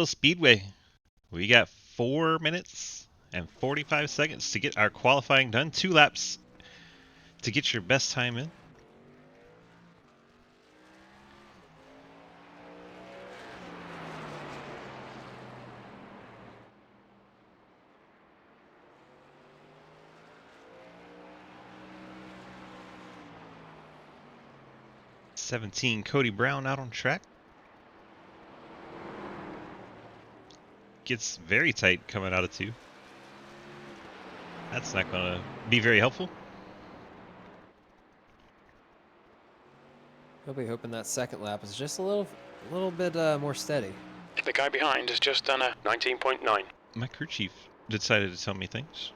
Speedway. We got 4 minutes and 45 seconds to get our qualifying done. 2 laps to get your best time in. '17 Cody Brown out on track. Gets very tight coming out of 2. That's not going to be very helpful. He'll be hoping that second lap is just a little bit more steady. The guy behind has just done a 19.9. My crew chief decided to tell me things.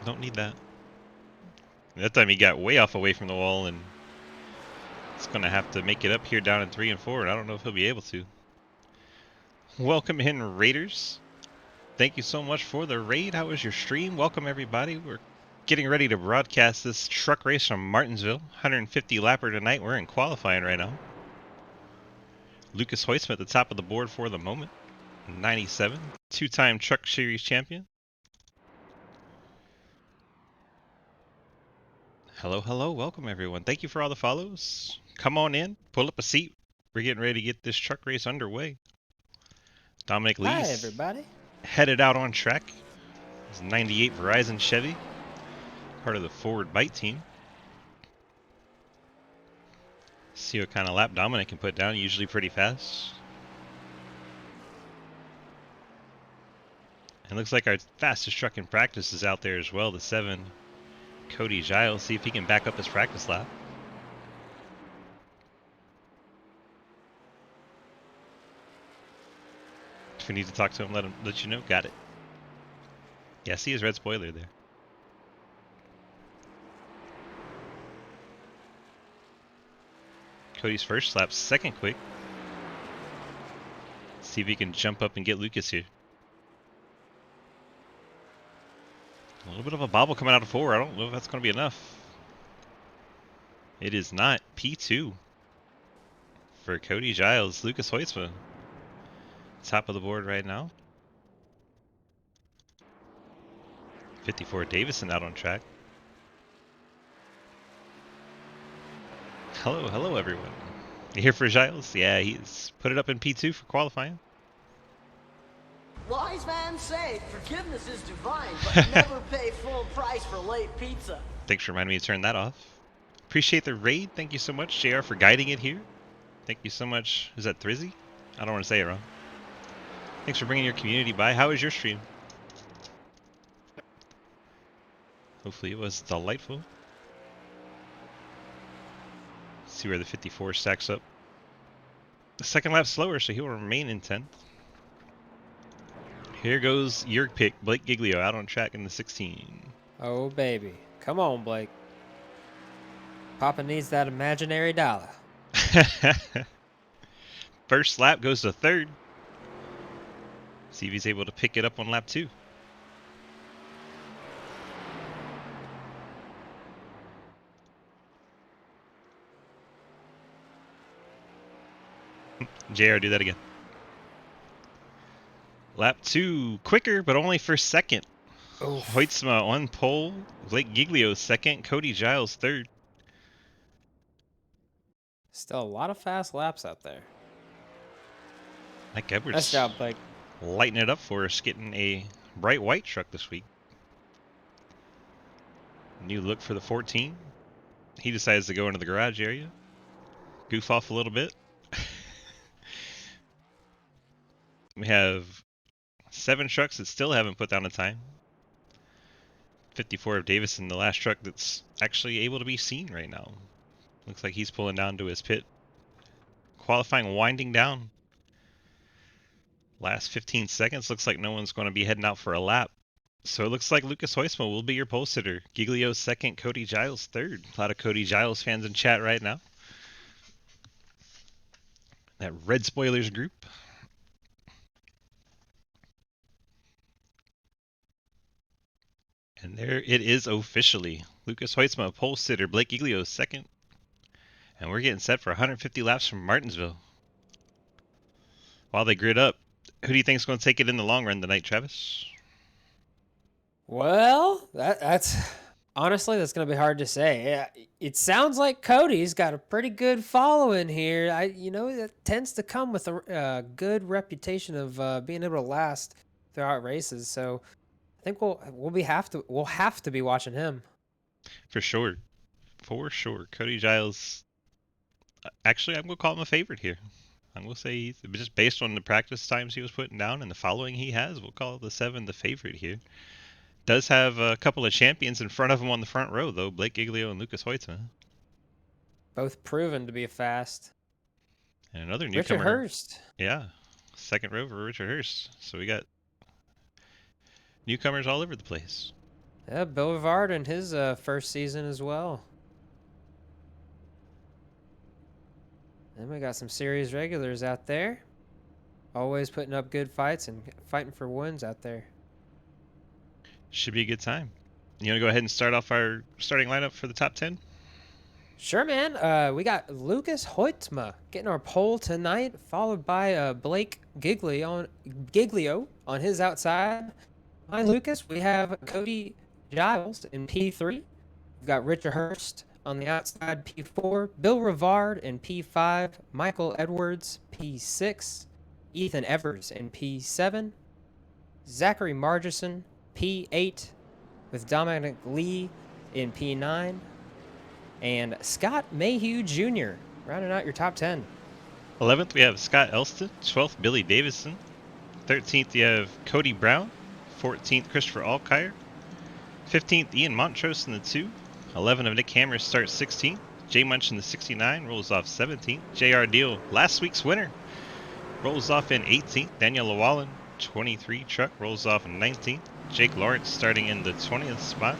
Don't need that. That time he got way off away from the wall, and it's going to have to make it up here down in 3 and 4, and I don't know if he'll be able to. Welcome in, Raiders. Thank you so much for the raid. How was your stream? Welcome, everybody. We're getting ready to broadcast this truck race from Martinsville. 150 lapper tonight. We're in qualifying right now. Lucas Hoytsma at the top of the board for the moment. 97. 2-time Truck Series champion. Hello, hello. Welcome, everyone. Thank you for all the follows. Come on in. Pull up a seat. We're getting ready to get this truck race underway. Dominic Lees. Hi, everybody. Headed out on track. It's 98 Verizon Chevy. Part of the Forward Bite team. See what kind of lap Dominic can put down. Usually pretty fast. And looks like our fastest truck in practice is out there as well. The 7 Cody Giles. See if he can back up his practice lap. If we need to talk to him, let you know. Got it. Yeah, see his red spoiler there. Cody's first lap, second quick. See if he can jump up and get Lucas here. A little bit of a bobble coming out of 4. I don't know if that's going to be enough. It is not. P2 for Cody Giles. Lucas Hoytsma. Top of the board right now. 54 Davison out on track. Hello everyone. You here for Giles? Yeah, he's put it up in P2 for qualifying. Wise man say forgiveness is divine, but never pay full price for late pizza. Thanks for reminding me to turn that off. Appreciate the raid. Thank you so much, JR, for guiding it here. Thank you so much. Is that Thrizzy? I don't want to say it wrong. Thanks for bringing your community by. How was your stream? Hopefully it was delightful. See where the 54 stacks up. The second lap slower, so he will remain in 10th. Here goes your pick, Blake Giglio, out on track in the 16. Oh, baby. Come on, Blake. Papa needs that imaginary dollar. First lap goes to 3rd. See if he's able to pick it up on lap 2. JR, do that again. Lap 2, quicker, but only for 2nd. Oh, Hoytsma on pole. Blake Giglio 2nd. Cody Giles 3rd. still a lot of fast laps out there. Mike Edwards. Nice job, Blake. Lighting it up for us, getting a bright white truck this week. New look for the 14. He decides to go into the garage area. Goof off a little bit. We have 7 trucks that still haven't put down a time. 54 of Davison, the last truck that's actually able to be seen right now. Looks like he's pulling down to his pit. Qualifying winding down. Last 15 seconds. Looks like no one's going to be heading out for a lap. So it looks like Lucas Hoytsma will be your pole sitter. Giglio 2nd, Cody Giles 3rd. A lot of Cody Giles fans in chat right now. That Red Spoilers group. And there it is officially. Lucas Hoytsma, pole sitter. Blake Giglio 2nd. And we're getting set for 150 laps from Martinsville. While they grid up, Who do you think is going to take it in the long run tonight, Travis? Well, that's honestly that's gonna be hard to say. Yeah, it sounds like Cody's got a pretty good following here. That tends to come with a good reputation of being able to last throughout races. So I think we'll have to be watching him. For sure. For sure. Cody Giles. Actually, I'm going to call him a favorite here. I'm going to say he's just based on the practice times he was putting down and the following he has. We'll call the 7 the favorite here. Does have a couple of champions in front of him on the front row, though. Blake Giglio and Lucas Hoytsma. Both proven to be fast. And another Richard newcomer. Hurst. Yeah. Second row for Richard Hurst. So we got newcomers all over the place. Yeah, Bill Rivard in his first season as well. And we got some series regulars out there. Always putting up good fights and fighting for wins out there. Should be a good time. You want to go ahead and start off our starting lineup for the top 10? Sure, man. We got Lucas Hoytsma getting our pole tonight, followed by Blake Giglio on his outside. Behind Lucas, we have Cody Giles in P3. We've got Richard Hurst on the outside, P4. Bill Rivard in P5. Michael Edwards, P6. Ethan Evers in P7. Zachary Margison, P8. With Dominic Lee in P9. And Scott Mayhew Jr. rounding out your top 10. 11th, we have Scott Elston. 12th, Billy Davison. 13th, you have Cody Brown. 14th, Christopher Alkire. 15th, Ian Montrose in the 2. 11 of Nick Hammer starts 16th. Jay Munch in the 69 rolls off 17th. J.R. Deal, last week's winner, rolls off in 18th. Daniel Llewellyn, 23 truck, rolls off in 19th. Jake Lawrence starting in the 20th spot.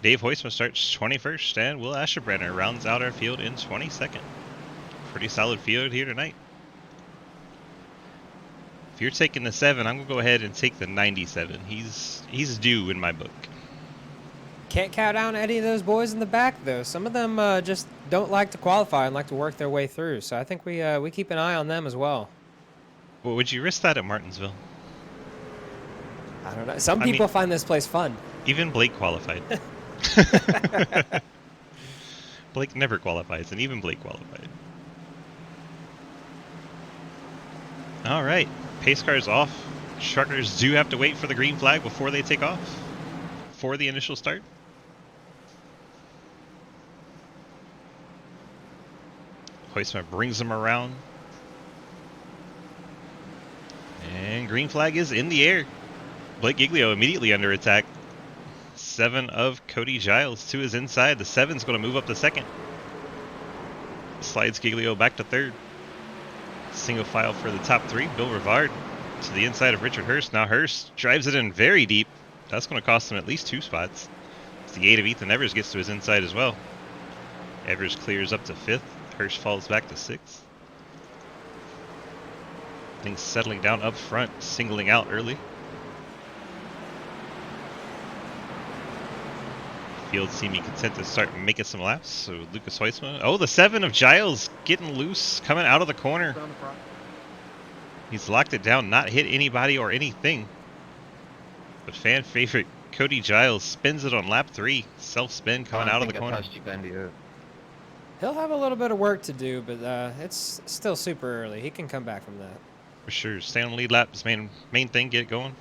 Dave Hoytsma starts 21st, and Will Asherbrenner rounds out our field in 22nd. Pretty solid field here tonight. If you're taking the 7, I'm going to go ahead and take the 97. He's due in my book. Can't count out any of those boys in the back, though. Some of them just don't like to qualify and like to work their way through. So I think we keep an eye on them as well. Well, would you risk that at Martinsville? I don't know. Some people find this place fun. Even Blake qualified. Blake never qualifies, and even Blake qualified. All right, pace car's off. Truckers do have to wait for the green flag before they take off for the initial start. Hoytsma brings them around. And green flag is in the air. Blake Giglio immediately under attack. 7 of Cody Giles to his inside. The 7's going to move up to second. Slides Giglio back to third. Single file for the top 3. Bill Rivard to the inside of Richard Hurst. Now Hurst drives it in very deep. That's going to cost him at least 2 spots. It's the 8 of Ethan Evers gets to his inside as well. Evers clears up to 5th. Hurst falls back to 6th. Things settling down up front, singling out early. Field seeming content to start making some laps. So Lucas Hoytsma. Oh, the 7 of Giles getting loose, coming out of the corner. He's locked it down, not hit anybody or anything. The fan favorite Cody Giles spins it on lap 3. Self-spin coming out of the corner. He'll have a little bit of work to do, but it's still super early. He can come back from that. For sure. Stay on the lead lap is main thing. Get it going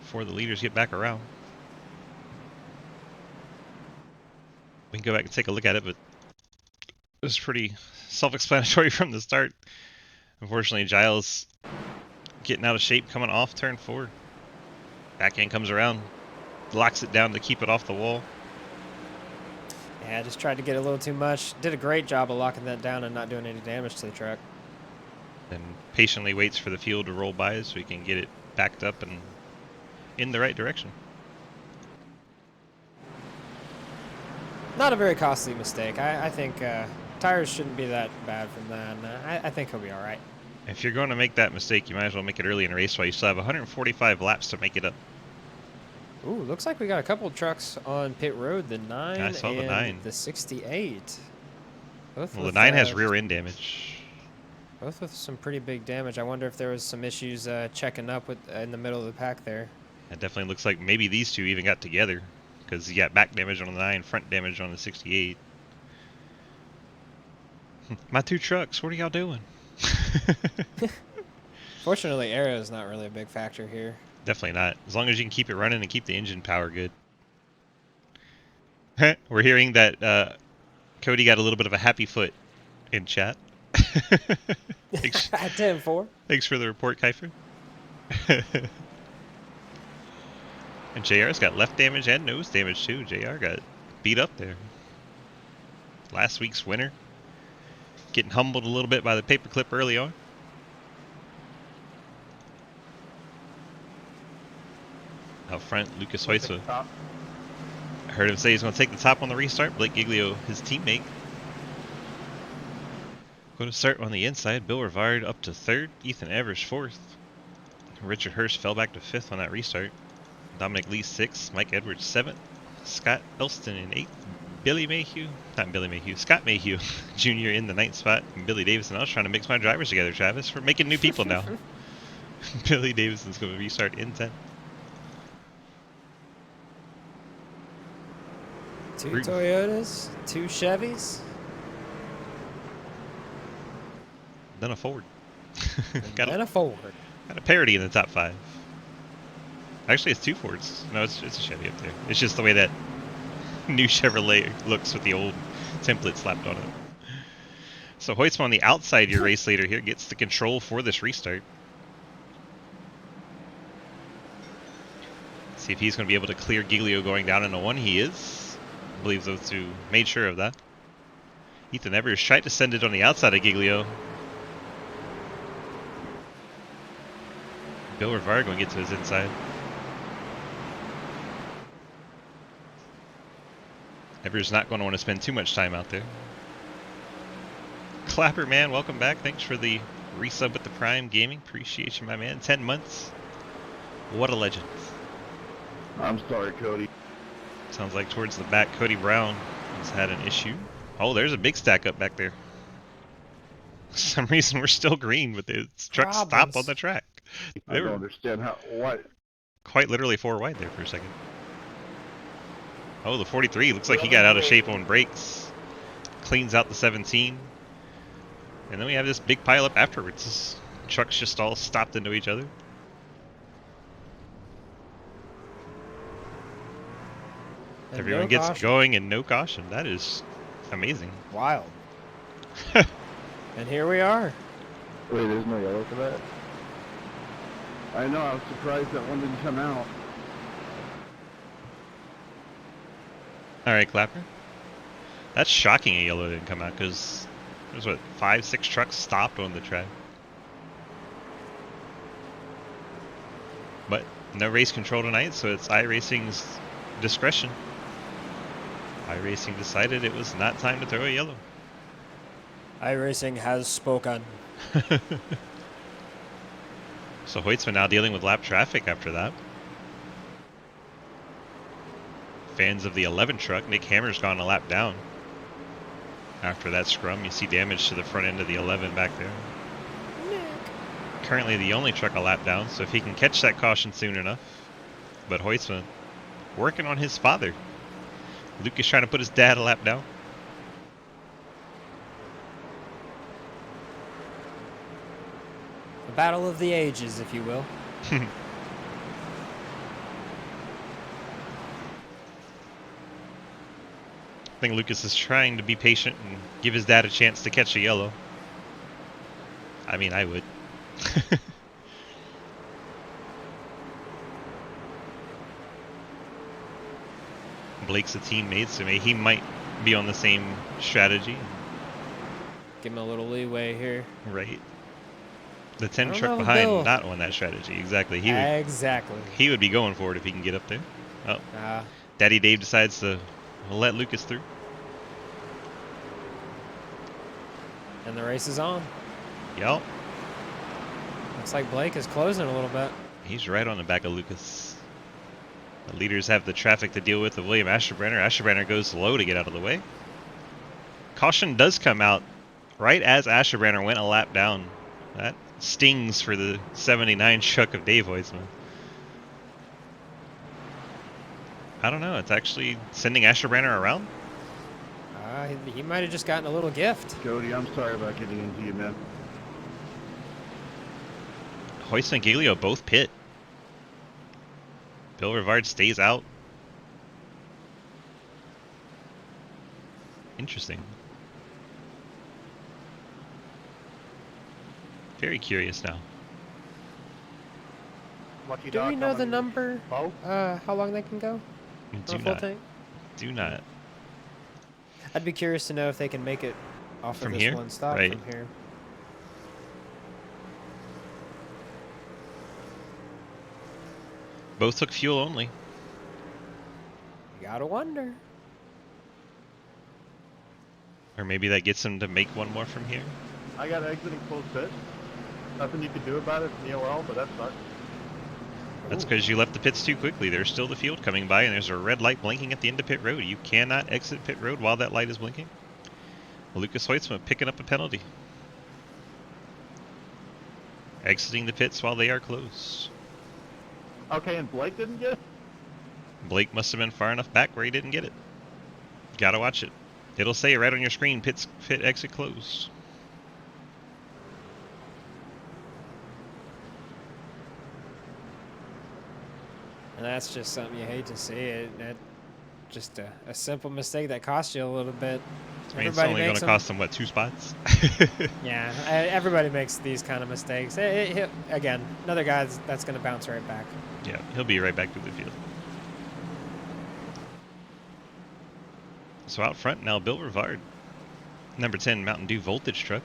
before the leaders get back around. We can go back and take a look at it, but it was pretty self-explanatory from the start. Unfortunately, Giles getting out of shape coming off turn 4. Back end comes around, locks it down to keep it off the wall. Yeah, just tried to get a little too much. Did a great job of locking that down and not doing any damage to the truck. And patiently waits for the field to roll by so he can get it backed up and in the right direction. Not a very costly mistake. I think tires shouldn't be that bad from that. And I think he'll be all right. If you're going to make that mistake, you might as well make it early in the race while you still have 145 laps to make it up. Ooh, looks like we got a couple of trucks on pit road. The 9 I saw the 9. The 68. Both Well, the with, 9 has rear end damage. Both with some pretty big damage. I wonder if there was some issues checking up with in the middle of the pack there. It definitely looks like maybe these two even got together, because you got back damage on the 9, front damage on the 68. My 2 trucks, what are y'all doing? Fortunately, aero is not really a big factor here. Definitely not. As long as you can keep it running and keep the engine power good. We're hearing that Cody got a little bit of a happy foot in chat. Thanks, 10-4. thanks for the report, Kiefer. And JR's got left damage and nose damage too. JR got beat up there. Last week's winner. Getting humbled a little bit by the paperclip early on. Out front, Lucas Hoytsma. I heard him say he's going to take the top on the restart. Blake Giglio, his teammate. Going to start on the inside. Bill Rivard up to 3rd. Ethan Evers 4th. Richard Hurst fell back to 5th on that restart. Dominic Lee 6th. Mike Edwards 7th. Scott Elston in 8th. Scott Mayhew Jr. in the 9th spot. And Billy Davison. I was trying to mix my drivers together, Travis. We're making new people now. Billy Davison's going to restart in 10th. 2 Toyotas, 2 Chevys. Then a Ford. And a Ford. Got a parody in the top 5. Actually, it's 2 Fords. No, it's a Chevy up there. It's just the way that new Chevrolet looks with the old template slapped on it. So Hoytsma on the outside, your race leader here, gets the control for this restart. See if he's going to be able to clear Giglio going down into 1. He is. I believe those two made sure of that. Ethan Evers tried to send it on the outside of Giglio. Bill Rivard going to get to his inside. Evers not going to want to spend too much time out there. Clapper, man, welcome back. Thanks for the resub with the Prime Gaming. Appreciate you, my man. 10 months. What a legend. I'm sorry, Cody. Sounds like towards the back, Cody Brown has had an issue. Oh, there's a big stack up back there. For some reason, we're still green, but the truck stopped on the track. I don't understand what. Quite literally 4 wide there for a second. Oh, the 43 looks like he got out of shape on brakes. Cleans out the 17. And then we have this big pile up afterwards. Trucks just all stopped into each other. And Everyone no gets caution. going and no caution. That is amazing. Wild. And here we are. Wait, there's no yellow for that? I know, I was surprised that one didn't come out. Alright, Clapper. That's shocking a yellow didn't come out because there's what, 5, 6 trucks stopped on the track. But no race control tonight, so it's iRacing's discretion. iRacing decided it was not time to throw a yellow. iRacing has spoken. So Hoytsma now dealing with lap traffic after that. Fans of the 11 truck, Nick Hammer's gone a lap down. After that scrum, you see damage to the front end of the 11 back there. Currently the only truck a lap down, so if he can catch that caution soon enough. But Hoytsma working on his father. Lucas trying to put his dad a lap down. The battle of the ages, if you will. I think Lucas is trying to be patient and give his dad a chance to catch a yellow. I mean, I would. Blake's a teammate, so maybe he might be on the same strategy. Give him a little leeway here. Right. The 10 don't truck know, behind, Bill. not on that strategy. Exactly. Exactly. He would be going for it if he can get up there. Oh, Ah, Daddy Dave decides to let Lucas through. and the race is on. Yup. Looks like Blake is closing a little bit. He's right on the back of Lucas. The leaders have the traffic to deal with of William Asherbrenner. Asherbrenner goes low to get out of the way. Caution does come out Right as Asherbranner went a lap down. That stings for the 79 truck of Dave Hoisman. I don't know. It's actually sending Asherbranner around. He might have just gotten a little gift. Cody, I'm sorry about getting into you, man. Hoist and Giglio both pit. Bill Rivard stays out. Interesting. Very curious now. Lucky Do dog we know the coming. number? Oh, How long they can go? Do For a full not. tank? Do not. I'd be curious to know if they can make it off From of this here? one stop Right. from here. Both took fuel only. You gotta wonder. Or maybe that gets him to make one more from here. I got exiting close pit. Nothing you can do about it from the OL, but that sucks. That's because you left the pits too quickly. There's still the field coming by, and there's a red light blinking at the end of pit road. You cannot exit pit road while that light is blinking. Lucas Hoitzma picking up a penalty. Exiting the pits while they are closed. Okay, and Blake didn't get it? Blake must have been far enough back where he didn't get it. Gotta watch it. It'll say right on your screen, pit exit closed. And that's just something you hate to see. Just a simple mistake that costs you a little bit. I mean, it's only going to cost them, what, 2 spots? Yeah, everybody makes these kind of mistakes. Again, another guy that's going to bounce right back. Yeah, he'll be right back to the field. So out front now, Bill Rivard. Number 10 Mountain Dew Voltage truck.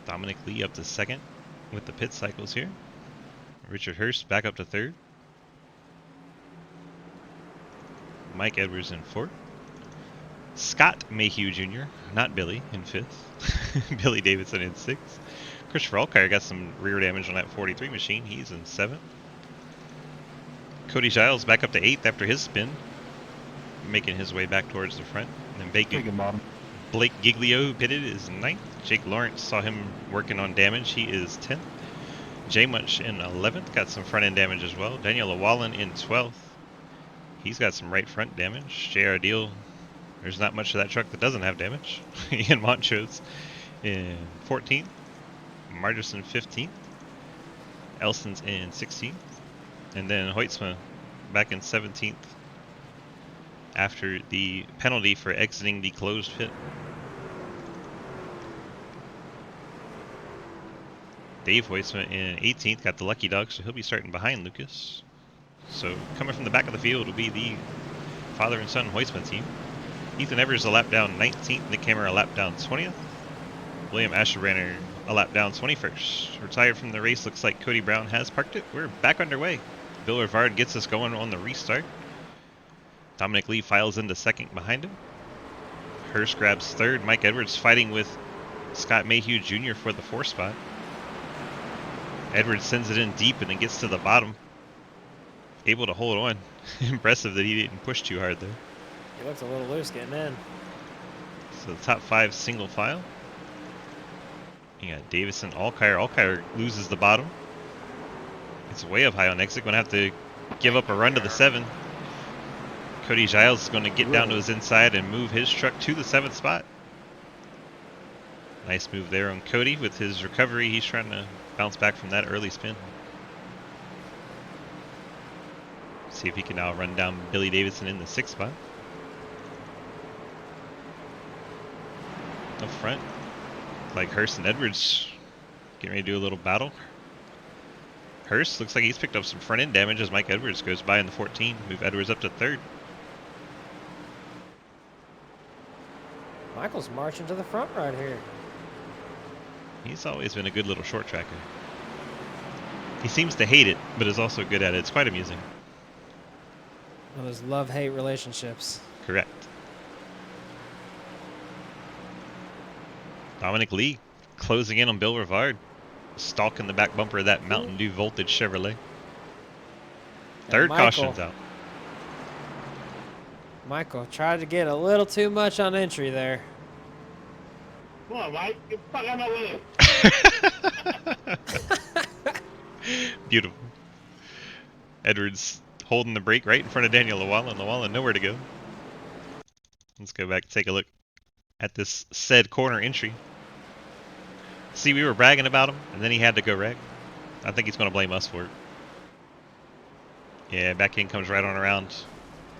Dominic Lee up to second with the pit cycles here. Richard Hurst back up to third. Mike Edwards in fourth. Scott Mayhew Jr., not Billy, in fifth. Billy Davidson in sixth. Christopher Alkire got some rear damage on that 43 machine. He's in seventh. Cody Giles back up to eighth after his spin, making his way back towards the front. And then Blake Giglio, who pitted, is ninth. Jake Lawrence saw him working on damage. He is 10th. Jay Munch in 11th, got some front end damage as well. Daniel Llewellyn in 12th. He's got some right front damage. J.R. Deal, there's not much of that truck that doesn't have damage. Ian Montrose in 14th. Margerson 15th. Elson's in 16th. And then Hoitzma back in 17th after the penalty for exiting the closed pit. Dave Hoitzma in 18th, got the lucky dog, so he'll be starting behind Lucas. So coming from the back of the field will be the father and son Hoitzma team. Ethan Evers a lap down 19th, Nick Hammer a lap down 20th. William Asherbranner a lap down 21st. Retired from the race, looks like Cody Brown has parked it. We're back underway. Bill Rivard gets us going on the restart. Dominic Lee files into second behind him. Hurst grabs third. Mike Edwards fighting with Scott Mayhew Jr. for the 4th spot. Edwards sends it in deep and then gets to the bottom. Able to hold on. Impressive that he didn't push too hard there. He looks a little loose getting in. So the top 5 single file. You got Davison, Alkire. Alkire loses the bottom. It's way up high on exit. Going to have to give up a run to the 7. Cody Giles is going to get down to his inside and move his truck to the 7th spot. Nice move there on Cody with his recovery. He's trying to bounce back from that early spin. See if he can now run down Billy Davidson in the 6th spot. Up front, like Hurst and Edwards getting ready to do a little battle. Hurst looks like he's picked up some front end damage as Mike Edwards goes by in the 14. Move Edwards up to 3rd. Michael's marching to the front right here. He's always been a good little short tracker. He seems to hate it, but is also good at it. It's quite amusing. One of those love-hate relationships. Correct. Dominic Lee closing in on Bill Rivard. Stalking the back bumper of that Mountain Dew Voltage Chevrolet. 3rd Michael. caution's out. Michael tried to get a little too much on entry there. Come on, Mike. Get the fuck out of my way. Beautiful. Edwards holding the brake right in front of Daniel Llewellyn. Llewellyn nowhere to go. Let's go back and take a look at this said corner entry. See, we were bragging about him, and then he had to go wreck. I think he's going to blame us for it. Yeah, back in comes right on around.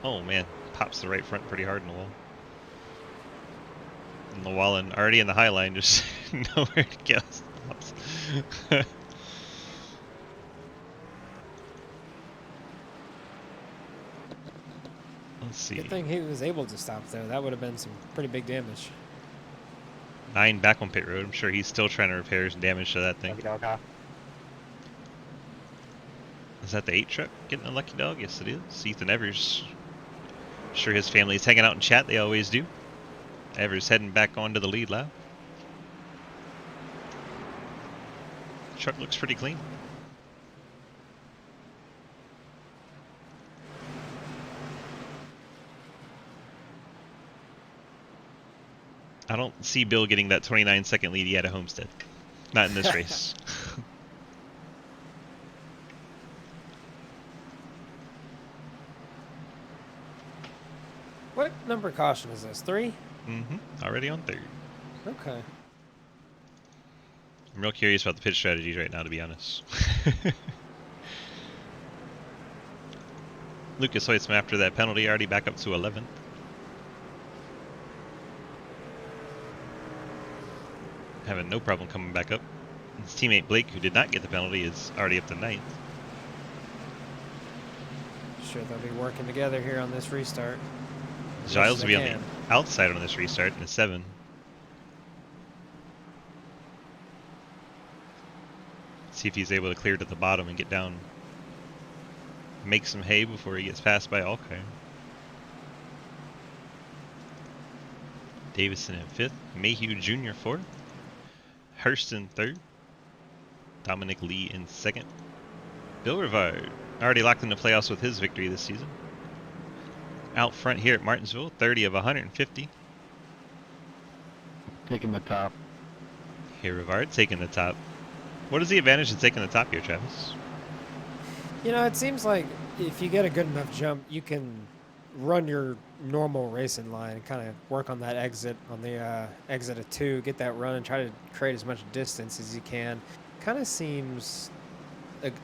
Oh, man. Pops the right front pretty hard in the wall. And Llewellyn already in the high line, just nowhere to go. Let's see. Good thing he was able to stop there. That would have been some pretty big damage. 9 back on pit road. I'm sure he's still trying to repair some damage to that thing. Is that the 8 truck getting a lucky dog? Yes, it is. Ethan Evers. Sure his family's hanging out in chat. They always do. Evers heading back onto the lead lap. Truck looks pretty clean. I don't see Bill getting that 29-second lead he had at Homestead. Not in this race. What number caution is this? 3? Mm-hmm. Already on 3rd. Okay. I'm real curious about the pit strategies right now, to be honest. Lucas Hoytsma, after that penalty, already back up to 11th. Having no problem coming back up. His teammate Blake, who did not get the penalty, is already up to 9th. Sure, they'll be working together here on this restart. Giles will be on the outside on this restart in a 7. See if he's able to clear to the bottom and get down. Make some hay before he gets passed by Alkire. Davison in 5th. Mayhew Jr. 4th. Hurst in 3rd. Dominic Lee in 2nd. Bill Rivard already locked in the playoffs with his victory this season. Out front here at Martinsville, 30 of 150. Taking the top. Here Rivard taking the top. What is the advantage of taking the top here, Travis? You know, it seems like if you get a good enough jump, you can run your normal racing line and kind of work on that exit, on the exit of 2, get that run and try to create as much distance as you can. Kind of seems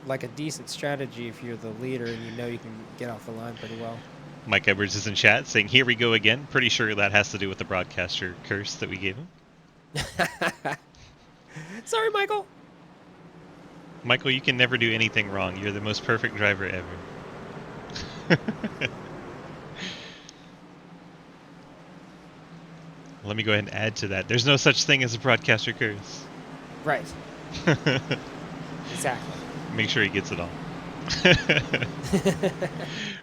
like a decent strategy if you're the leader and you know you can get off the line pretty well. Mike Edwards is in chat saying, here we go again. Pretty sure that has to do with the broadcaster curse that we gave him. Sorry, Michael. Michael, you can never do anything wrong. You're the most perfect driver ever. Let me go ahead and add to that. There's no such thing as a broadcaster curse. Right. Exactly. Make sure he gets it all.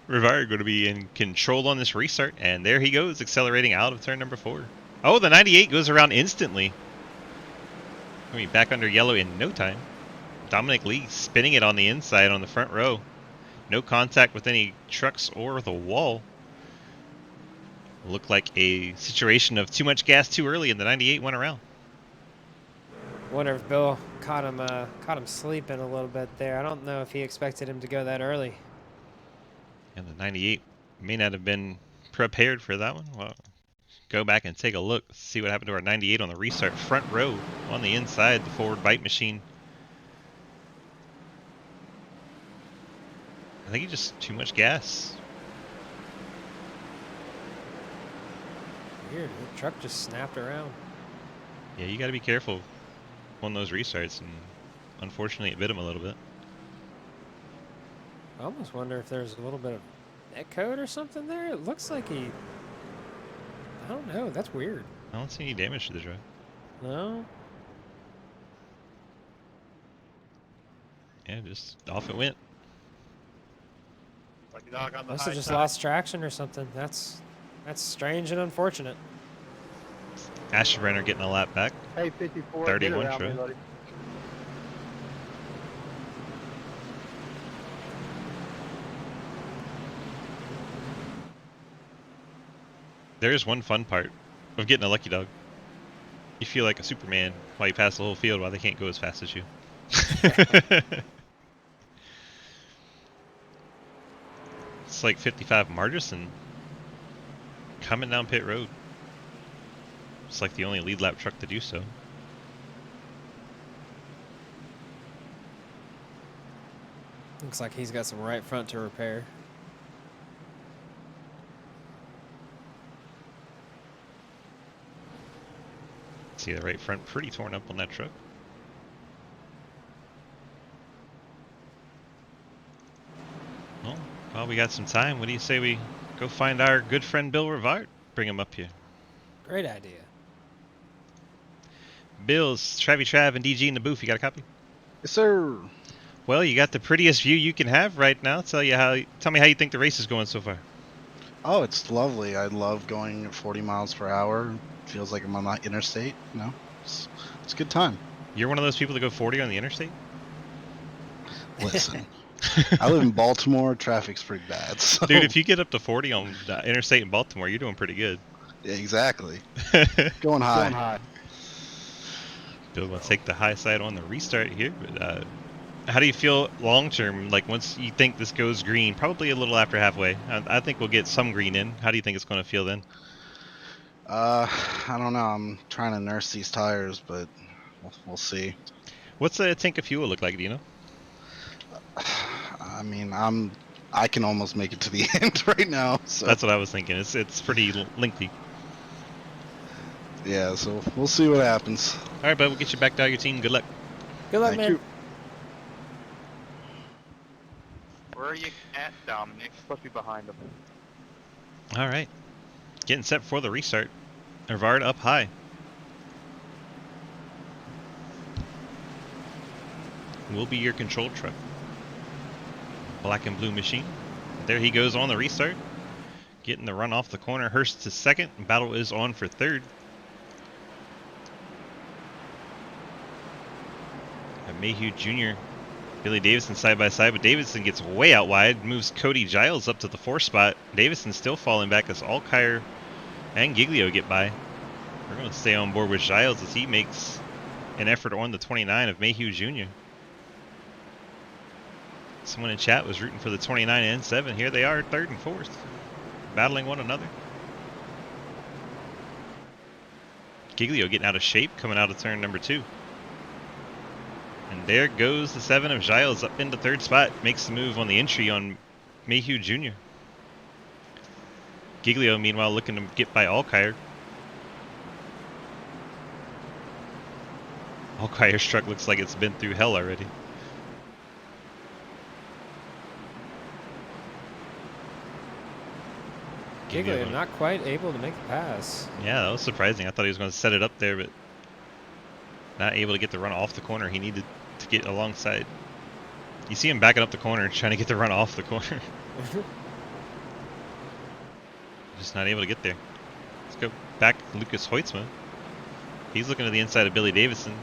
Rivard going to be in control on this restart, and there he goes, accelerating out of turn number 4. Oh, the 98 goes around instantly. Going to be back under yellow in no time. Dominic Lee spinning it on the inside on the front row. No contact with any trucks or the wall. Looked like a situation of too much gas too early, and the 98 went around. Wonder if Bill caught him sleeping a little bit there. I don't know if he expected him to go that early. And the 98 may not have been prepared for that one. Well, go back and take a look, see what happened to our 98 on the restart. Front row on the inside, the forward bite machine. I think he just too much gas. Weird, the truck just snapped around. Yeah, you got to be careful on those restarts, and unfortunately it bit him a little bit. I almost wonder if there's a little bit of net code or something there. It looks like he... I don't know. That's weird. I don't see any damage to the truck. No? Yeah, just off it went. Must have just lost traction or something. That's strange and unfortunate. Asherbrenner getting a lap back. Hey, 54. 31 get around me, truck. buddy. There is one fun part of getting a lucky dog. You feel like a Superman while you pass the whole field while they can't go as fast as you. It's like 55 Martinsville coming down pit road. It's like the only lead lap truck to do so. Looks like he's got some right front to repair. See the right front pretty torn up on that truck. Well, while we got some time, what do you say we go find our good friend Bill Rivard? Bring him up here. Great idea. Bill's Travy Trav and DG in the booth. You got a copy? Yes, sir. Well, you got the prettiest view you can have right now. Tell me how you think the race is going so far. Oh, it's lovely. I love going at 40 miles per hour. Feels like I'm on the interstate. You know, it's a good time. You're one of those people that go 40 on the interstate? Listen, I live in Baltimore. Traffic's pretty bad. So. Dude, if you get up to 40 on the interstate in Baltimore, you're doing pretty good. Yeah, exactly. Going high. Bill will take the high side on the restart here, but how do you feel long term? Like once you think this goes green, probably a little after halfway. I think we'll get some green in. How do you think it's going to feel then? I don't know. I'm trying to nurse these tires, but we'll see. What's a tank of fuel look like? Do you know? I mean, I can almost make it to the end right now. So. That's what I was thinking. It's pretty lengthy. Yeah, so we'll see what happens. All right, bud. We'll get you back to your team. Good luck. Good luck, Thank man. you. Where are you at, Dominic? Supposed to be behind them. All right. Getting set for the restart. Rivard up high. Will be your control truck. Black and blue machine. There he goes on the restart. Getting the run off the corner. Hurst to second. Battle is on for third. And Mayhew Jr. Billy Davison side by side, but Davison gets way out wide. Moves Cody Giles up to the 4th spot. Davison still falling back as Alkire and Giglio get by. We're going to stay on board with Giles as he makes an effort on the 29 of Mayhew Jr. Someone in chat was rooting for the 29 and 7. Here they are, 3rd and 4th, battling one another. Giglio getting out of shape, coming out of turn number 2. And there goes the 7 of Giles up into 3rd spot. Makes the move on the entry on Mayhew Jr. Giglio, meanwhile, looking to get by Alkire. Alkire's truck looks like it's been through hell already. Giglio not quite able to make the pass. Yeah, that was surprising. I thought he was going to set it up there, but not able to get the run off the corner. He needed to get alongside. You see him backing up the corner, trying to get the run off the corner. Just not able to get there. Let's go back to Lucas Hoytsma. He's looking to the inside of Billy Davison.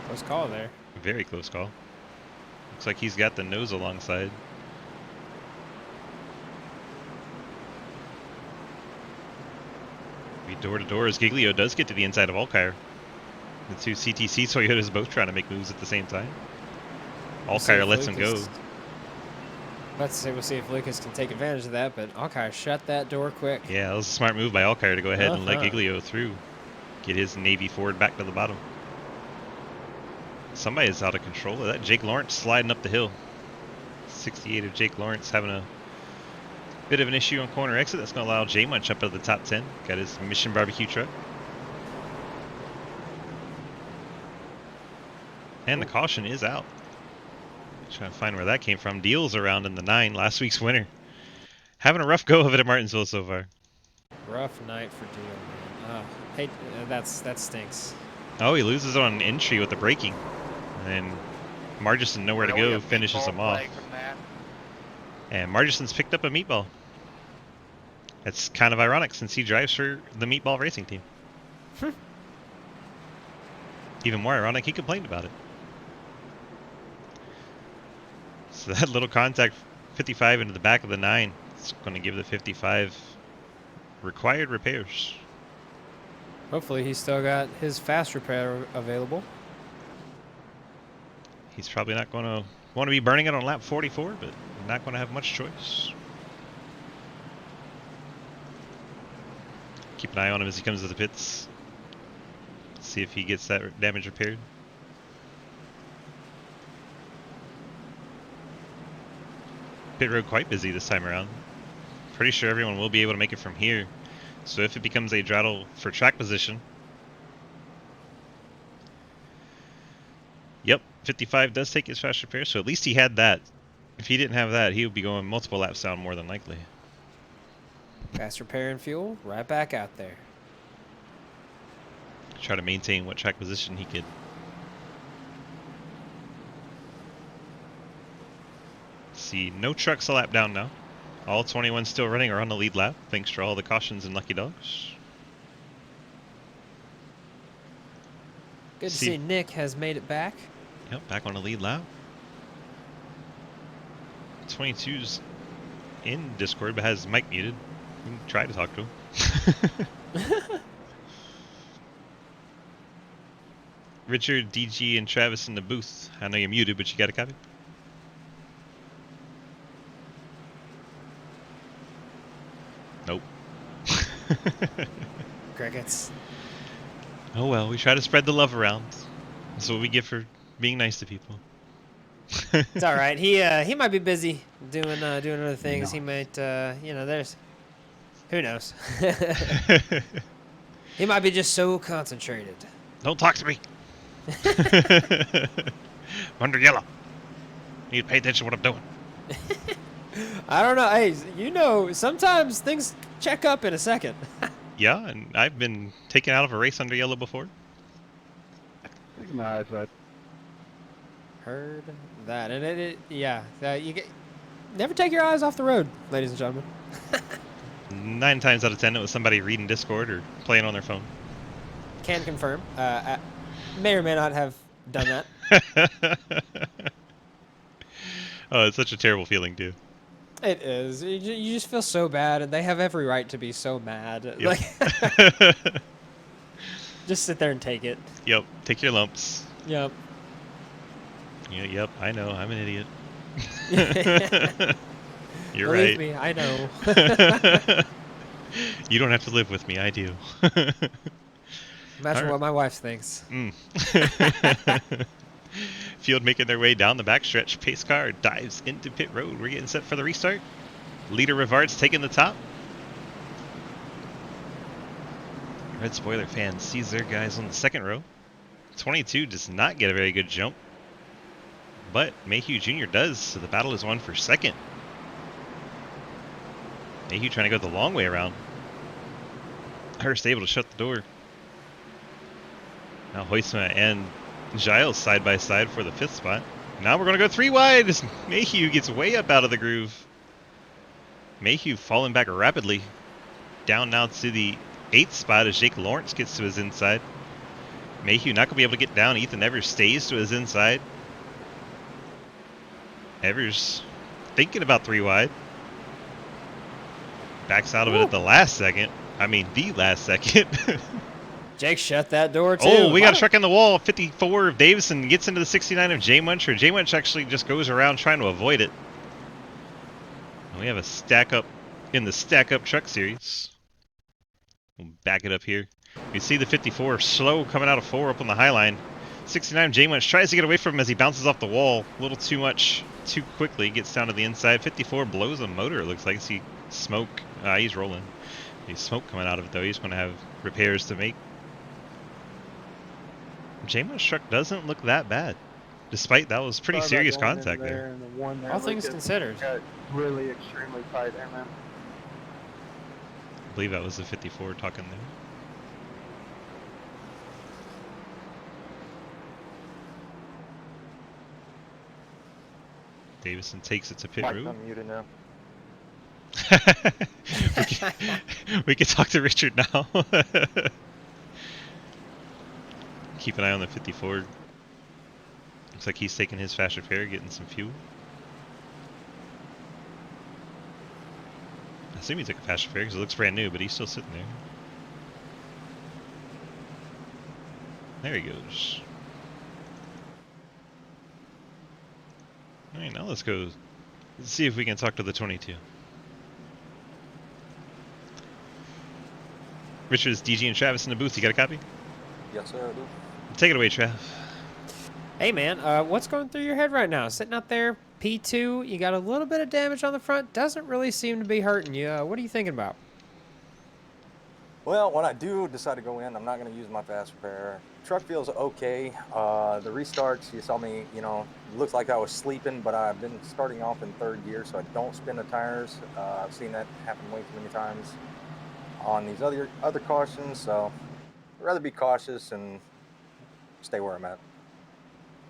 Close call there. Very close call. Looks like he's got the nose alongside. Be door to door as Giglio does get to the inside of Alkire. The two CTC Toyotas both trying to make moves at the same time. Alkire lets him go. Let's see. We'll see if Lucas can take advantage of that, but Alkire shut that door quick. Yeah, that was a smart move by Alkire to go ahead and let Giglio through. Get his Navy Ford back to the bottom. Somebody is out of control. Is that Jake Lawrence sliding up the hill? 68 of Jake Lawrence having a bit of an issue on corner exit. That's going to allow J Munch up to the top 10. Got his Mission Barbecue truck. And the caution is out. Trying to find where that came from. Deals around in the 9, last week's winner. Having a rough go of it at Martinsville so far. Rough night for Deal, man. Hey, that stinks. Oh, he loses on entry with the braking. And Margison nowhere to go, finishes him off. And Margison's picked up a meatball. It's kind of ironic since he drives for the meatball racing team. Even more ironic, he complained about it. So that little contact 55 into the back of the 9. It's going to give the 55 required repairs. Hopefully he's still got his fast repair available. He's probably not going to want to be burning it on lap 44, but not going to have much choice. Keep an eye on him as he comes to the pits. See if he gets that damage repaired. Pit road quite busy this time around. Pretty sure everyone will be able to make it from here. So if it becomes a battle for track position. Yep, 55 does take his fast repair, so at least he had that. If he didn't have that, he would be going multiple laps down more than likely. Fast repair and fuel, right back out there. Try to maintain what track position he could. See, no trucks a lap down now. All 21 still running are on the lead lap, thanks to all the cautions and lucky dogs. Good to see Nick has made it back. Yep, back on the lead lap. 22's in Discord, but has his mic muted. You can try to talk to him. Richard, DG, and Travis in the booth. I know you're muted, but you got a copy? Nope. Crickets. Oh well, we try to spread the love around. That's what we get for being nice to people. It's all right. He might be busy doing other things. He might there's who knows. He might be just so concentrated. Don't talk to me. I'm under yellow. Need to pay attention to what I'm doing. I don't know. Hey, sometimes things check up in a second. Yeah, and I've been taken out of a race under yellow before. Nice, but Heard that, and never take your eyes off the road, ladies and gentlemen. 9 times out of 10, it was somebody reading Discord or playing on their phone. Can confirm. I may or may not have done that. Oh, it's such a terrible feeling, too. It is. You just feel so bad, and they have every right to be so mad. Yep. Like, just sit there and take it. Yep, take your lumps. Yep. Yeah, yep, I know, I'm an idiot. You're Believe right. me, I know. You don't have to live with me, I do. Imagine what my wife thinks. Field making their way down the backstretch. Pace car dives into pit road. We're getting set for the restart. Leader Rivard's taking the top. Red Spoiler fan sees their guys on the second row. 22 does not get a very good jump, but Mayhew Jr. does, so the battle is won for second. Mayhew trying to go the long way around. Hurst able to shut the door. Now Hoysma and Giles side by side for the 5th spot. Now we're going to go 3 wide as Mayhew gets way up out of the groove. Mayhew falling back rapidly. Down now to the 8th spot as Jake Lawrence gets to his inside. Mayhew not going to be able to get down. Ethan Evers stays to his inside. Evers thinking about 3 wide. Backs out of it at the last second. I mean, the last second. Jake shut that door too. Oh, we got a truck in the wall. 54 of Davison gets into the 69 of J Muncher. J Munch actually just goes around trying to avoid it. And we have a stack up in the stack up truck series. We'll back it up here. You see the 54 slow coming out of 4 up on the high line. 69 J Munch tries to get away from him as he bounces off the wall. A little too much, too quickly. Gets down to the inside. 54 blows a motor. It looks like see smoke. He's rolling. There's smoke coming out of it though. He's going to have repairs to make. J-Mun's truck doesn't look that bad, despite that was pretty serious contact there. All things considered. Got really extremely tight there, man. I believe that was the 54 talking there. Davison takes it to pit Mike's road. unmuted now. we can talk to Richard now. Keep an eye on the 54. Looks like he's taking his fast repair, getting some fuel. assume he took a fast fare because it looks brand new, but he's still sitting there. There he goes. Alright, now let's go see if we can talk to the 22. Richard's DG and Travis in the booth. You got a copy? Yes, sir, I do. Take it away, Trav. Hey, man, what's going through your head right now? Sitting out there, P2, you got a little bit of damage on the front. Doesn't really seem to be hurting you. What are you thinking about? Well, when I do decide to go in, I'm not going to use my fast repair. Truck feels okay. The restarts, you saw me, looks like I was sleeping, but I've been starting off in third gear, so I don't spin the tires. I've seen that happen way too many times on these other cautions, so I'd rather be cautious and stay where I'm at.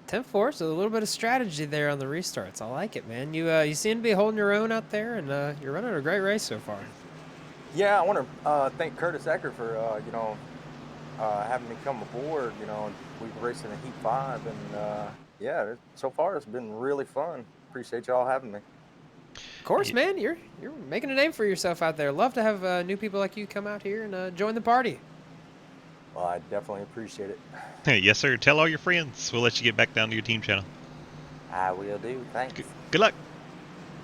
10-4, so a little bit of strategy there on the restarts. I like it, man. You seem to be holding your own out there, and you're running a great race so far. Yeah, I want to thank Curtis Ecker for, having me come aboard. We've raced in a Heat 5, and yeah, so far it's been really fun. Appreciate y'all having me. Of course, man. You're making a name for yourself out there. Love to have new people like you come out here and join the party. Well, I definitely appreciate it. Yes, sir. Tell all your friends. We'll let you get back down to your team channel. I will do. Thanks. Good luck.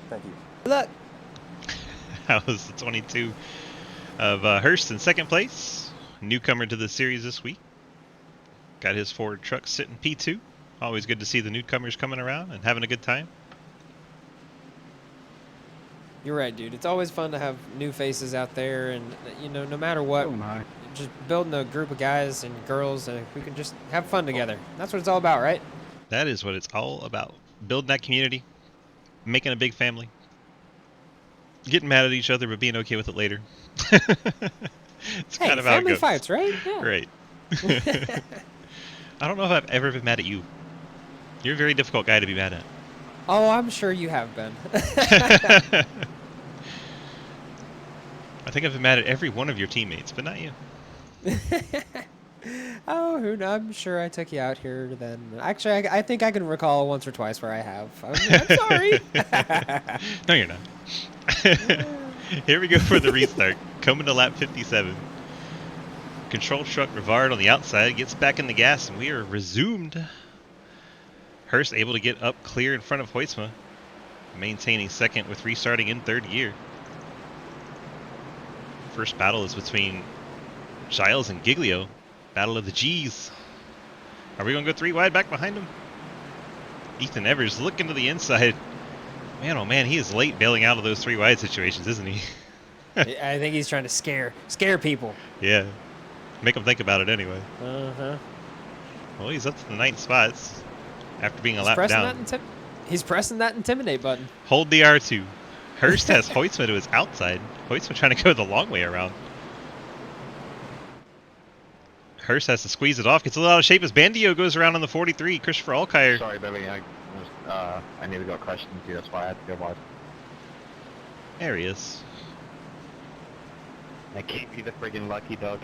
Thank you. Good luck. That was the 22 of Hurst in second place. Newcomer to the series this week. Got his Ford truck sitting P2. Always good to see the newcomers coming around and having a good time. You're right, dude. It's always fun to have new faces out there, and no matter what, just building a group of guys and girls who can just have fun together. That's what it's all about, right? That is what it's all about. Building that community, making a big family, getting mad at each other but being okay with it later. It's Hey, kind of how it family goes. fights, right? Yeah. Right. I don't know if I've ever been mad at you. You're a very difficult guy to be mad at. Oh, I'm sure you have been. I think I've been mad at every one of your teammates, but not you. Oh, who knows? I'm sure I took you out here then. Actually, I think I can recall once or twice where I have. I'm sorry. No, you're not. Here we go for the restart. Coming to lap 57. Control truck Rivard on the outside gets back in the gas, and we are resumed. Hurst able to get up clear in front of Hoytsma, maintaining second with restarting in third gear. First battle is between Giles and Giglio. Battle of the G's. Are we going to go 3 wide back behind him? Ethan Evers looking to the inside. Man, oh man, he is late bailing out of those 3 wide situations, isn't he? I think he's trying to scare people. Yeah. Make them think about it anyway. Uh-huh. Well, he's up to the 9th spots after being a lap down. He's pressing that intimidate button. Hold the R2. Hurst has Hoytsma to his outside. Hoytsma trying to go the long way around. Hurst has to squeeze it off. Gets a little out of shape as Bandio goes around on the 43. Christopher Alkire. Sorry, Billy. I nearly got crushed into you. That's why I had to go wide. There he is. I gave you the friggin' lucky dog.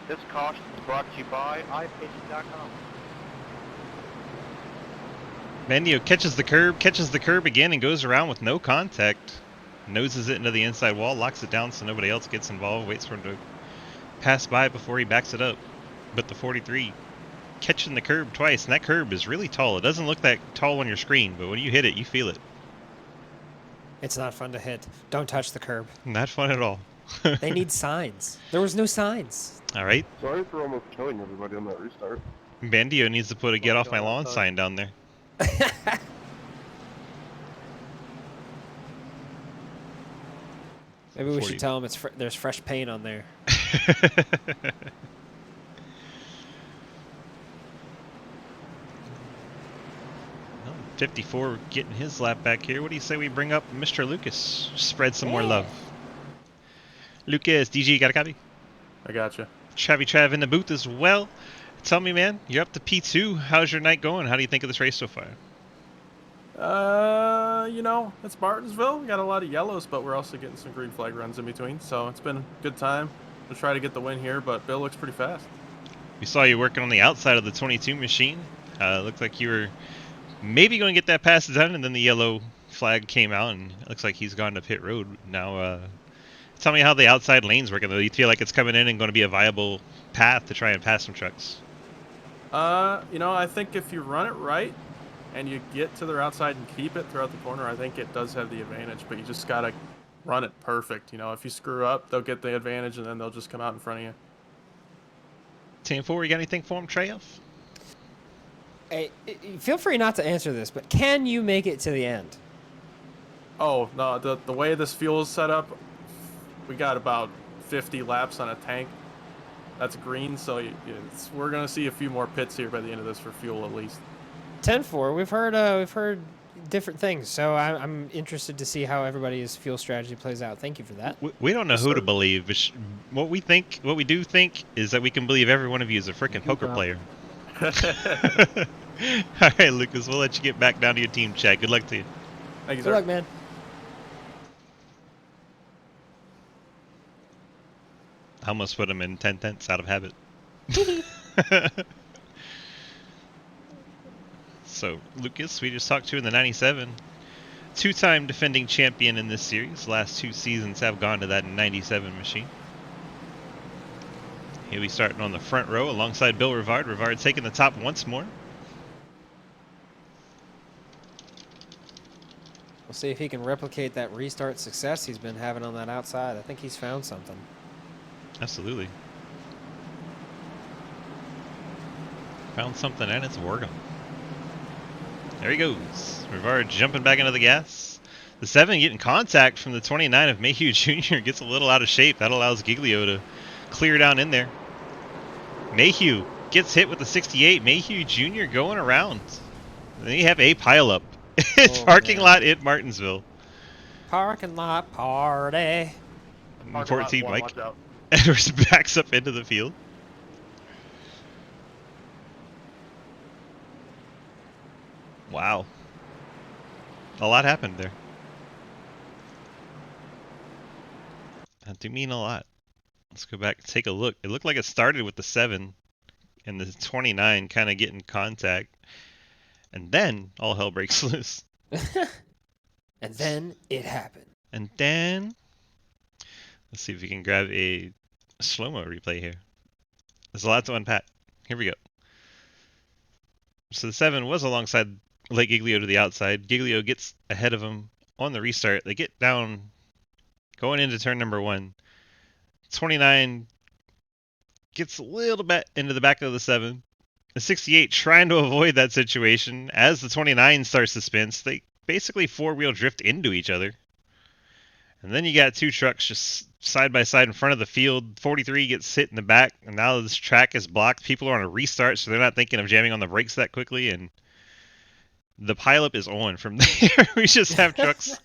This caution is brought to you by iPitching.com. Bandio catches the curb again, and goes around with no contact. Noses it into the inside wall, locks it down so nobody else gets involved, waits for him to pass by before he backs it up. But the 43 catching the curb twice, and that curb is really tall. It doesn't look that tall on your screen, but when you hit it, you feel it. It's not fun to hit. Don't touch the curb. Not fun at all. They need signs. There was no signs. All right. Sorry for almost killing everybody on that restart. Bandio needs to put a get off my lawn sign down there. Maybe we should tell him there's fresh paint on there. 54 getting his lap back here. What do you say we bring up Mr. Lucas? Spread some more love. Lucas, DG, got a copy? I gotcha. Travy Trav in the booth as well. Tell me, man, you're up to P2. How's your night going? How do you think of this race so far? It's Martinsville. We got a lot of yellows, but we're also getting some green flag runs in between. So it's been a good time. We'll try to get the win here, but Bill looks pretty fast. We saw you working on the outside of the 22 machine. Looked like you were maybe going to get that pass done, and then the yellow flag came out, and it looks like he's gone to pit road now. Tell me how the outside lane's working. Do you feel like it's coming in and going to be a viable path to try and pass some trucks? You know, I think if you run it right and you get to their outside and keep it throughout the corner, I think it does have the advantage. But you just gotta run it perfect. You know, if you screw up, they'll get the advantage, and then they'll just come out in front of you. Team 4, you got anything for him, Trev? Hey, feel free not to answer this, but can you make it to the end? Oh no, the way this fuel is set up, we got about 50 laps on a tank. That's green, so we're gonna see a few more pits here by the end of this for fuel at least. 10-4. We've heard different things, so I'm interested to see how everybody's fuel strategy plays out. Thank you for that. We don't know Yes, who to sir. believe. What we do think is that we can believe every one of you is a freaking poker player. All right, Lucas, we'll let you get back down to your team chat. Good luck to you. Thank you, Good sir. luck, man. I almost put him in 10 tenths out of habit. So, Lucas, we just talked to in the 97. Two-time defending champion in this series. Last 2 seasons have gone to that 97 machine. He'll be starting on the front row alongside Bill Rivard. Rivard taking the top once more. We'll see if he can replicate that restart success he's been having on that outside. I think he's found something. Absolutely. Found something and it's working. There he goes. Rivard jumping back into the gas. The 7 getting contact from the 29 of Mayhew Jr. Gets a little out of shape. That allows Giglio to clear down in there. Mayhew gets hit with the 68. Mayhew Jr. going around. Then you have a pileup. It's parking man. lot at Martinsville. Parking lot party. Parking lot 14, one, Mike. watch out. Edwards backs up into the field. Wow. A lot happened there. That do mean a lot. Let's go back and take a look. It looked like it started with the 7 and the 29 kind of getting contact. And then all hell breaks loose. And then it happened. And then let's see if we can grab a slow-mo replay here. There's a lot to unpack. Here we go. So the 7 was alongside Lake Giglio to the outside. Giglio gets ahead of him on the restart. They get down going into turn number 1. 29 gets a little bit into the back of the 7. The 68 trying to avoid that situation as the 29 starts to spin. So they basically four-wheel drift into each other. And then you got 2 trucks just side by side in front of the field. 43 gets hit in the back, and now this track is blocked. People are on a restart, so they're not thinking of jamming on the brakes that quickly, and the pileup is on from there. We just have trucks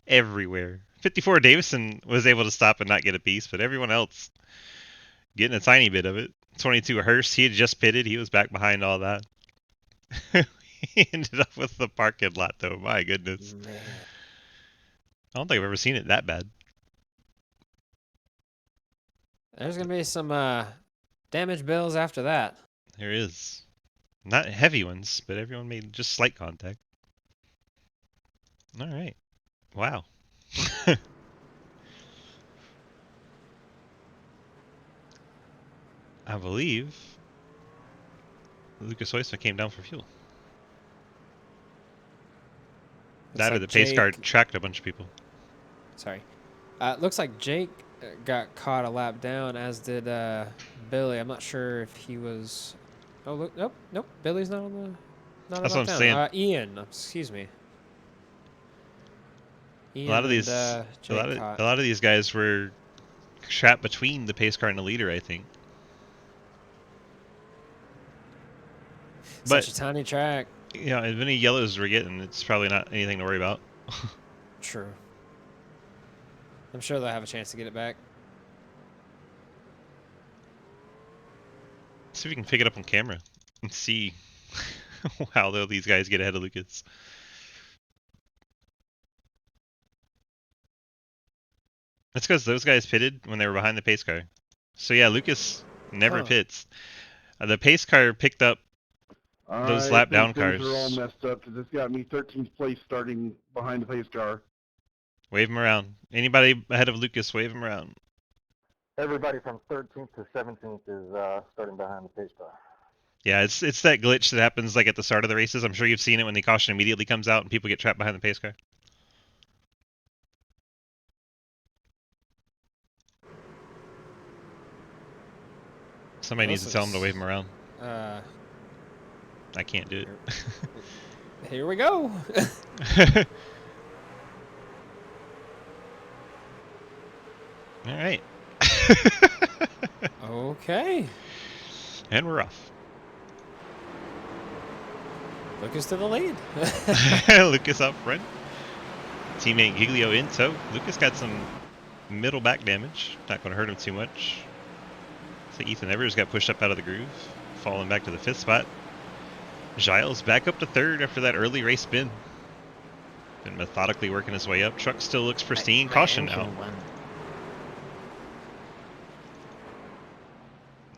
everywhere. 54 Davison was able to stop and not get a piece, but everyone else getting a tiny bit of it. 22 Hurst, he had just pitted. He was back behind all that. He ended up with the parking lot, though. My goodness. Man. I don't think I've ever seen it that bad. There's going to be some damage bills after that. There is. Not heavy ones, but everyone made just slight contact. All right. Wow. I believe Lucas Hoysma came down for fuel. That or the pace car tracked a bunch of people. Sorry. Looks like Jake got caught a lap down, as did Billy. I'm not sure if he was... Oh, look, nope. Billy's not on the... Not That's a what lap I'm down. saying. Ian, excuse me. Ian A lot of these, Jake caught. a lot of these guys were trapped between the pace car and the leader, I think. Such a tiny track. You know, as many yellows we're getting, it's probably not anything to worry about. True. I'm sure they'll have a chance to get it back. See if we can pick it up on camera and see how these guys get ahead of Lucas. That's because those guys pitted when they were behind the pace car. So yeah, Lucas never pits. The pace car picked up Those lap down things cars. are all messed up because it's got me 13th place starting behind the pace car. Wave him around. Anybody ahead of Lucas, wave him around. Everybody from 13th to 17th is starting behind the pace car. Yeah, it's that glitch that happens like at the start of the races. I'm sure you've seen it when the caution immediately comes out and people get trapped behind the pace car. Somebody needs to tell him to wave him around. I can't do it. Here we go. All right. Okay. And we're off. Lucas to the lead. Lucas up front. Teammate Giglio in tow. Lucas got some middle back damage. Not going to hurt him too much. So Ethan Evers got pushed up out of the groove, falling back to the 5th spot. Giles back up to 3rd after that early race spin. Been methodically working his way up. Truck still looks pristine. Caution out.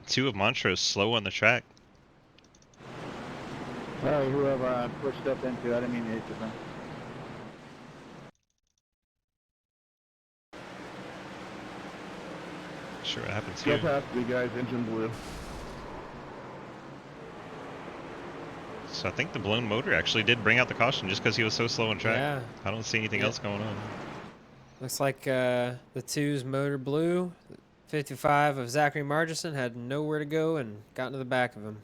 2 of Montrose slow on the track. Sorry, whoever I pushed up into, I didn't mean to hit you, man. Sure what happens Go here. past me, guys. Engine blue. So I think the blown motor actually did bring out the caution just because he was so slow on track. Yeah. I don't see anything else going on. Looks like the 2's motor blew. 55 of Zachary Margison had nowhere to go and got into the back of him.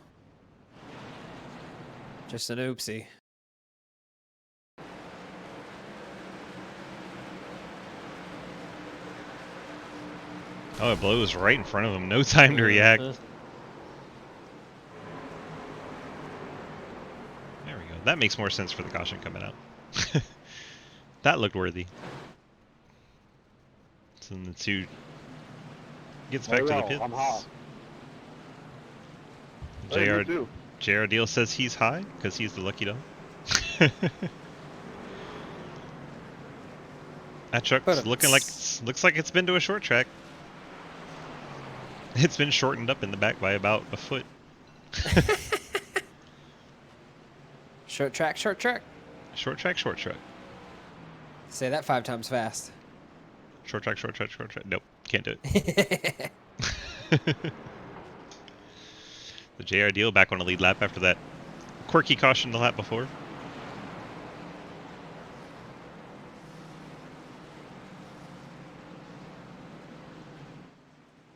Just an oopsie. Oh, it blows right in front of him. No time to react. There we go. That makes more sense for the caution coming out. That looked worthy. So then the 2 gets back to the pits. I'm hot. JR Deal says he's high because he's the lucky dog. That truck's looks like it's been to a short track. It's been shortened up in the back by about a foot. Short track, short track. Short track, short track. Say that 5 times fast. Short track, short track, short track. Nope, can't do it. The JR Deal back on a lead lap after that quirky caution the lap before.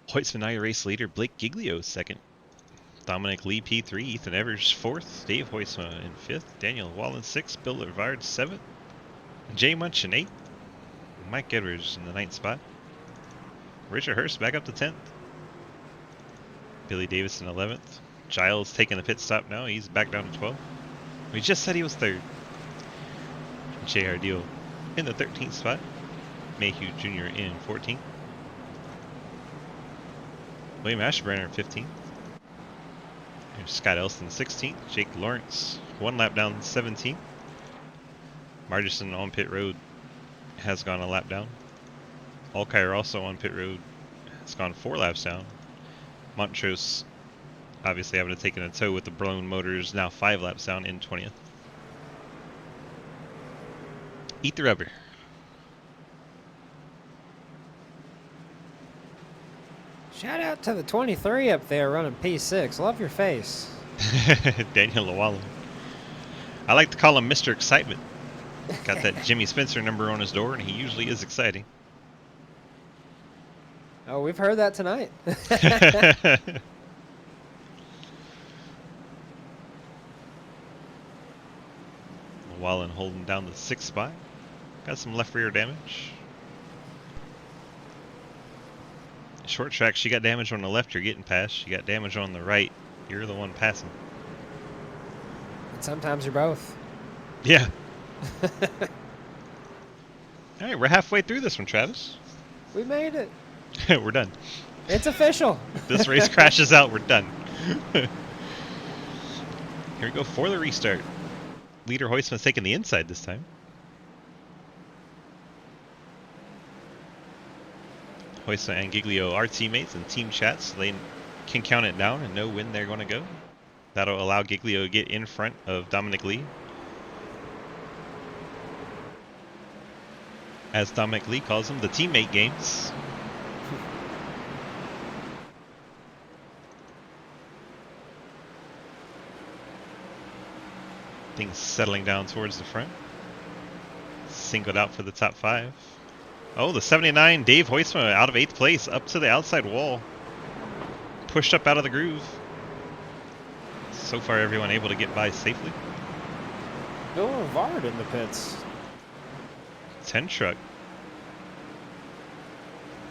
Hoytsman race leader Blake Giglio 2nd. Dominic Lee P3, Ethan Evers 4th, Dave Hoytsma in 5th, Daniel Wallen 6th, Bill Rivard 7th, Jay Munch in 8th, Mike Edwards in the 9th spot, Richard Hurst back up to 10th, Billy Davis in 11th, Giles taking the pit stop now, he's back down to 12th. We just said he was 3rd. JR Deal in the 13th spot, Mayhew Jr. in 14th, William Ashburner 15th. There's Scott Elston 16th. Jake Lawrence 1 lap down 17th. Margison on pit road has gone a lap down. Alkire also on pit road has gone 4 laps down. Montrose obviously having to take in a tow with the blown motors now 5 laps down in 20th. Eat the rubber. Shout out to the 23 up there running P6. Love your face. Daniel Lawala. I like to call him Mr. Excitement. Got that Jimmy Spencer number on his door, and he usually is exciting. Oh, we've heard that tonight. Wallen holding down the 6th spot. Got some left rear damage. Short track, she got damage on the left, you're getting past. She got damage on the right, you're the one passing. And sometimes you're both. Yeah. Alright, we're halfway through this one, Travis. We made it. We're done. It's official. If this race crashes out, we're done. Here we go for the restart. Leader Hoytsman's taking the inside this time. Hoytsman and Giglio are teammates in team chats, so they can count it down and know when they're going to go. That'll allow Giglio to get in front of Dominic Lee. As Dominic Lee calls them, the teammate games. Things settling down towards the front. Singled out for the top 5. Oh, the 79, Dave Hoytsma out of 8th place, up to the outside wall. Pushed up out of the groove. So far, everyone able to get by safely. Bill Rivard in the pits. 10 truck.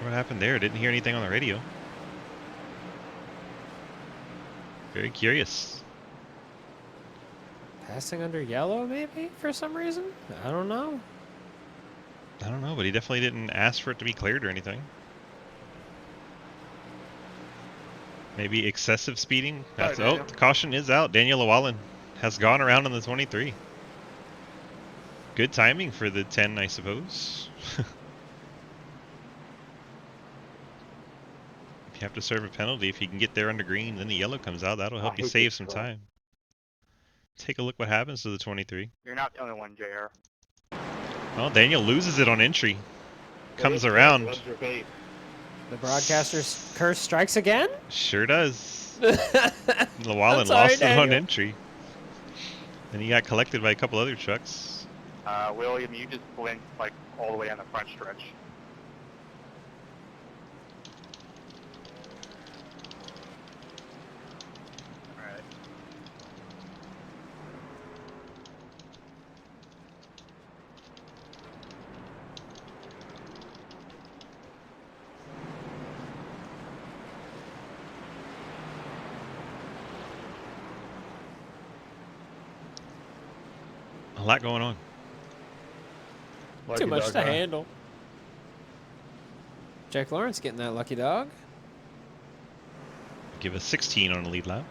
What happened there? Didn't hear anything on the radio. Very curious. Passing under yellow, maybe, for some reason? I don't know. I don't know, but he definitely didn't ask for it to be cleared or anything. Maybe excessive speeding. That's, oh, the caution is out. Daniel Llewellyn has gone around on the 23. Good timing for the 10, I suppose. If you have to serve a penalty, if you can get there under green, then the yellow comes out. That'll help you save some time. Take a look what happens to the 23. You're not the only one, JR. Well, Daniel loses it on entry. Comes around. The broadcaster's curse strikes again? Sure does. Llewellyn lost it on entry. Then he got collected by a couple other trucks. William, you just blinked like all the way on the front stretch. Alright. A lot going on. Too much to handle. Jake Lawrence getting that lucky dog. Give us 16 on the lead lap.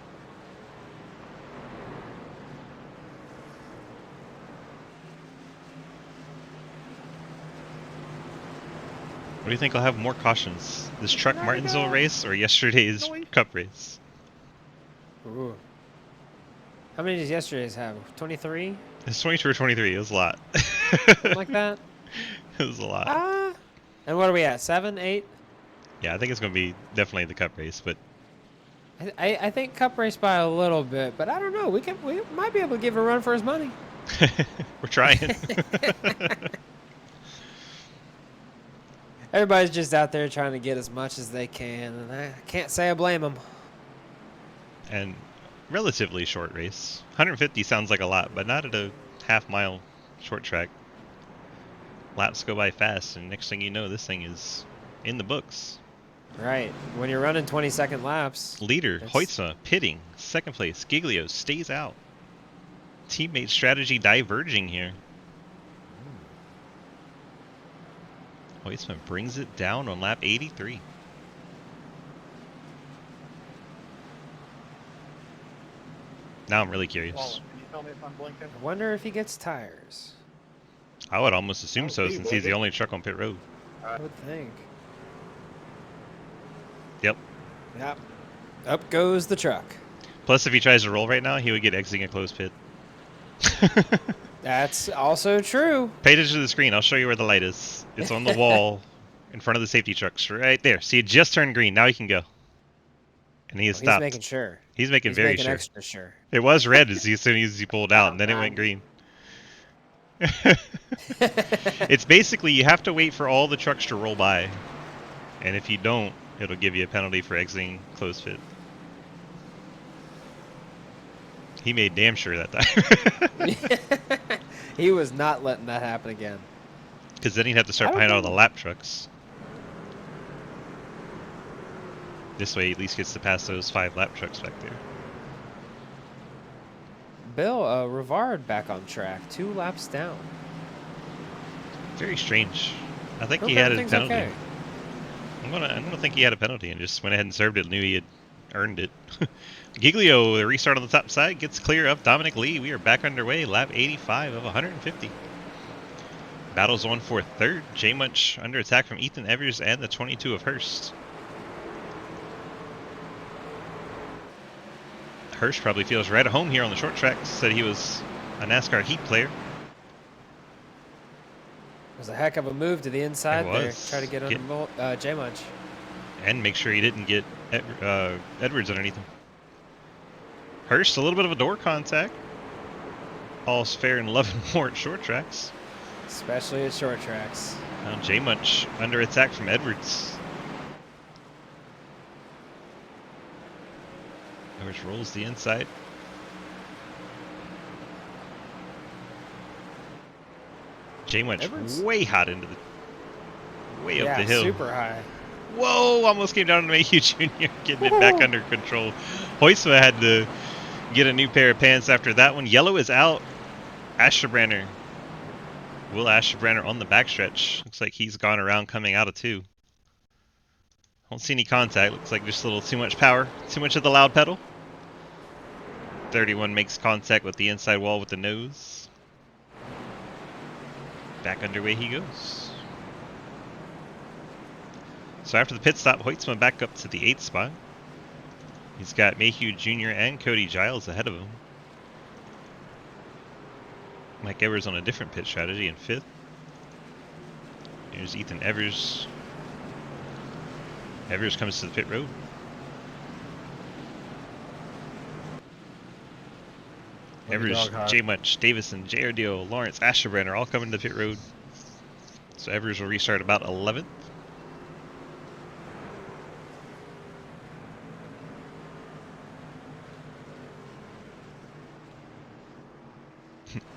What do you think will have more cautions? This truck Martinsville race or yesterday's Cup race? Ooh. How many did yesterday's have? 23? It's 22 or 23. It was a lot. Something like that? It was a lot. And what are we at? 7, 8? Yeah, I think it's going to be definitely the Cup race, but I think Cup race by a little bit, but I don't know. We might be able to give a run for his money. we're trying. Everybody's just out there trying to get as much as they can, and I can't say I blame them. And relatively short race. 150 sounds like a lot, but not at a half-mile short track. Laps go by fast, and next thing you know, this thing is in the books. Right. When you're running 20-second laps. Leader, Hoytsma, pitting. Second place, Giglio stays out. Teammate strategy diverging here. Hoytsma brings it down on lap 83. Now I'm really curious. Can you tell me if I'm blinking? I wonder if he gets tires. I would almost assume so, since he's the only truck on pit road. I would think. Yep. Yep. Up goes the truck. Plus, if he tries to roll right now, he would get exiting a closed pit. That's also true. Pay attention to the screen. I'll show you where the light is. It's on the wall in front of the safety trucks right there. See, it just turned green. Now he can go. And he has stopped. He's making sure. He's making very sure. Extra sure. It was red as soon as he pulled out, and then it went green. It's basically you have to wait for all the trucks to roll by. And if you don't, it'll give you a penalty for exiting closed pit. He made damn sure that time. He was not letting that happen again. Because then he'd have to start behind all the lap trucks. This way, he at least gets to pass those 5 lap trucks back there. Bill, Rivard back on track, 2 laps down. Very strange. I think Hope he had a everything's penalty. okay. I'm gonna think he had a penalty and just went ahead and served it and knew he had earned it. Giglio, the restart on the top side, gets clear of Dominic Lee. We are back underway, lap 85 of 150. Battles on for third. J Munch under attack from Ethan Evers and the 22 of Hurst. Hirsch probably feels right at home here on the short track. Said he was a NASCAR Heat player. It was a heck of a move to the inside there. was. Try to get under J-Munch. And make sure he didn't get Edwards underneath him. Hirsch, a little bit of a door contact. All's fair in love and war at short tracks. Especially at short tracks. Now J-Munch under attack from Edwards. Edwards rolls the inside. J-Munch way hot into the... Way up the hill. Super high. Whoa! Almost came down to Mayhew Jr. Getting it back under control. Hoytsma had to get a new pair of pants after that one. Yellow is out. Asherbranner. Will Asherbranner on the backstretch. Looks like he's gone around coming out of 2. Don't see any contact. Looks like just a little too much power. Too much of the loud pedal. 31 makes contact with the inside wall with the nose. Back underway he goes. So after the pit stop, Hoytsma back up to the 8th spot. He's got Mayhew Jr. and Cody Giles ahead of him. Mike Evers on a different pit strategy in 5th. Here's Ethan Evers. Evers comes to the pit road. Evers, J-Munch, Davison, JRDO, Lawrence, Asherbranner all coming to the pit road. So Evers will restart about 11th.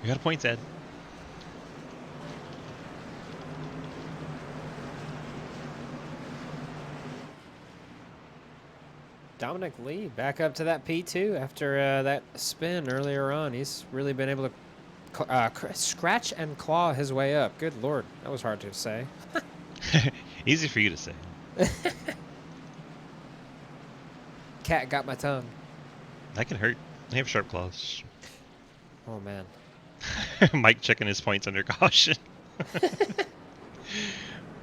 We got a point, Ed. Dominic Lee back up to that P2 after that spin earlier on. He's really been able to scratch and claw his way up. Good Lord, that was hard to say. Easy for you to say. Cat got my tongue. That can hurt. They have sharp claws. Oh, man. Mike checking his points under caution.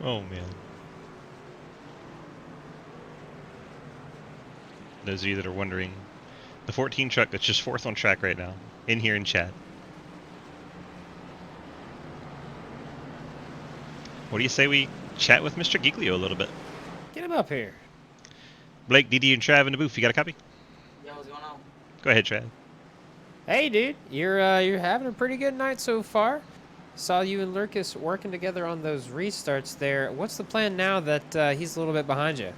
Oh, man. Those of you that are wondering, the 14 truck that's just 4th on track right now, in here in chat. What do you say we chat with Mr. Giglio a little bit? Get him up here. Blake, DD, and Trav in the booth. You got a copy? Yeah, what's going on? Go ahead, Trav. Hey, dude. You're having a pretty good night so far. Saw you and Lurkus working together on those restarts there. What's the plan now that he's a little bit behind you?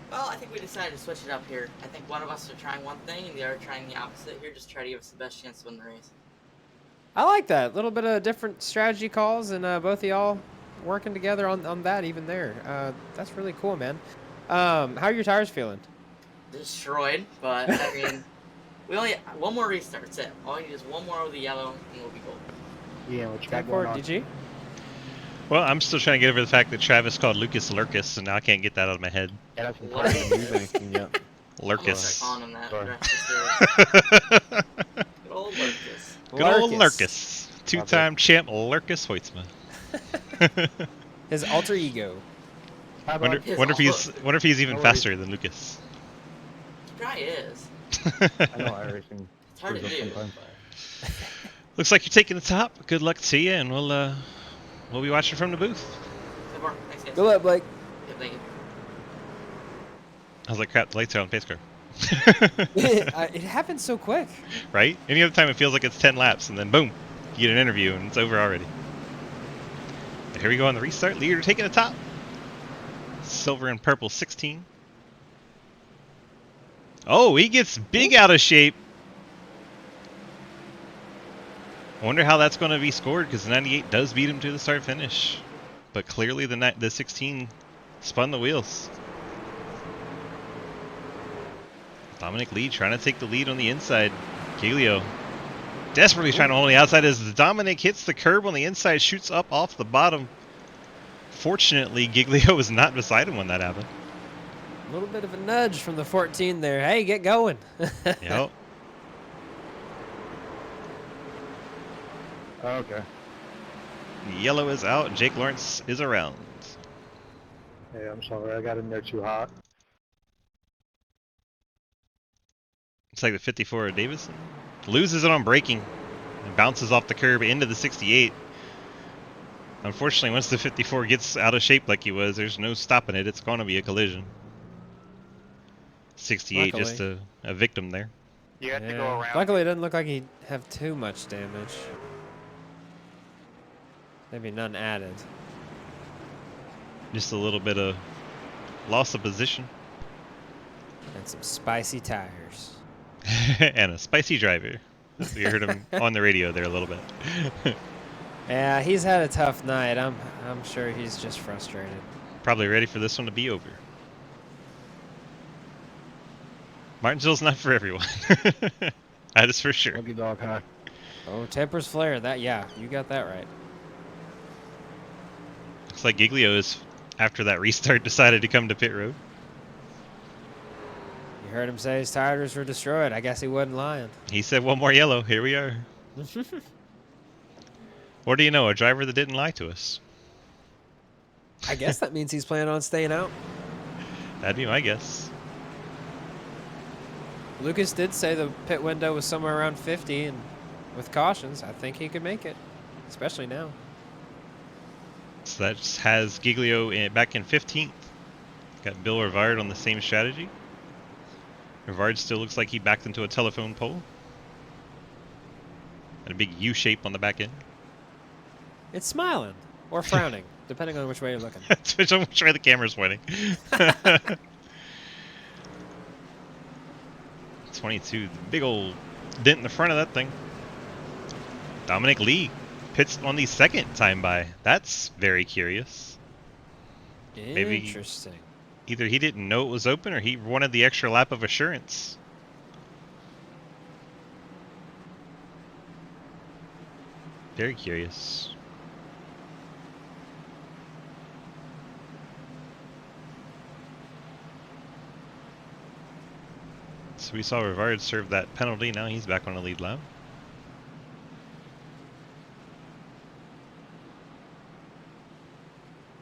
Well, I think we decided to switch it up here. I think one of us are trying one thing and the other trying the opposite here. Just try to give us the best chance to win the race. I like that. A little bit of different strategy calls and both of y'all working together on that even there. That's really cool, man. How are your tires feeling? Destroyed, but I mean, we only one more restart. That's it. All you need is one more with the yellow and we'll be gold. Yeah, what you got Take going forward, on? DG. Well, I'm still trying to get over the fact that Travis called Lucas Lurkus, and now I can't get that out of my head. Yeah, that's been part of the use anything yet. I'm gonna Lurkus. start calling him that. Sorry. the rest of the series. Good old Lucas. Good old Lurkus. 2-time champ Lurkus Hoytsma. His alter ego. How Wonder about if he's even No faster than Lucas. He probably is. I know everything. It's hard to screws do. up sometimes. Looks like you're taking the top. Good luck to you, and we'll be watching from the booth. Good work. Thanks, guys. Good luck, Blake. Yeah, thank you. I was like, crap, the lights are on pace car. It happened so quick. Right? Any other time it feels like it's 10 laps, and then boom, you get an interview, and it's over already. But here we go on the restart. Leader taking the top. Silver and purple 16. Oh, he gets big out of shape. I wonder how that's going to be scored, because the 98 does beat him to the start finish. But clearly the 16 spun the wheels. Dominic Lee trying to take the lead on the inside. Giglio desperately trying to hold on the outside as Dominic hits the curb on the inside, shoots up off the bottom. Fortunately, Giglio was not beside him when that happened. A little bit of a nudge from the 14 there. Hey, get going. Yep. Okay. Yellow is out. Jake Lawrence is around. Hey, I'm sorry. I got in there too hot. It's like the 54 of Davison. Loses it on braking. And bounces off the curb into the 68. Unfortunately, once the 54 gets out of shape like he was, there's no stopping it. It's going to be a collision. 68 Luckily. just a victim there. You have to go around. Luckily, it doesn't look like he'd have too much damage. Maybe none added. Just a little bit of loss of position. And some spicy tires. And a spicy driver. We heard him on the radio there a little bit. Yeah, he's had a tough night. I'm sure he's just frustrated. Probably ready for this one to be over. Martinsville's not for everyone. That is for sure. Lucky dog high. Oh, tempers flare. That, yeah, you got that right. Looks like Giglio is, after that restart, decided to come to pit road. You heard him say his tires were destroyed. I guess he wasn't lying. He said one more yellow. Here we are. What do you know? A driver that didn't lie to us. I guess that means he's planning on staying out. That'd be my guess. Lucas did say the pit window was somewhere around 50, and with cautions, I think he could make it, especially now. So that just has Giglio back in 15th. Got Bill Rivard on the same strategy. Rivard still looks like he backed into a telephone pole. And a big U shape on the back end. It's smiling or frowning, depending on which way you're looking. Which way the camera's pointing. 22, the big old dent in the front of that thing. Dominic Lee pits on the second time by. That's very curious. Maybe Interesting. either he didn't know it was open or he wanted the extra lap of assurance. Very curious. So we saw Rivard serve that penalty. Now he's back on the lead lap.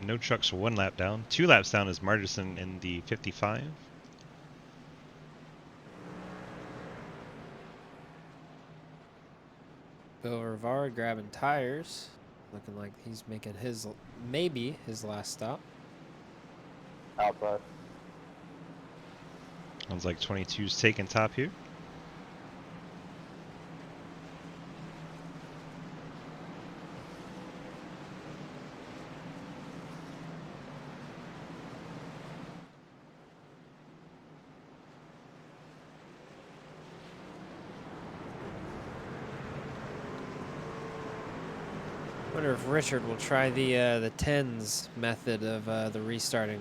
No trucks 1 lap down. 2 laps down is Martinson in the 55. Bill Rivard grabbing tires. Looking like he's making maybe his last stop. Outside. Sounds like 22's taking top here. Wonder if Richard will try the tens method of the restarting.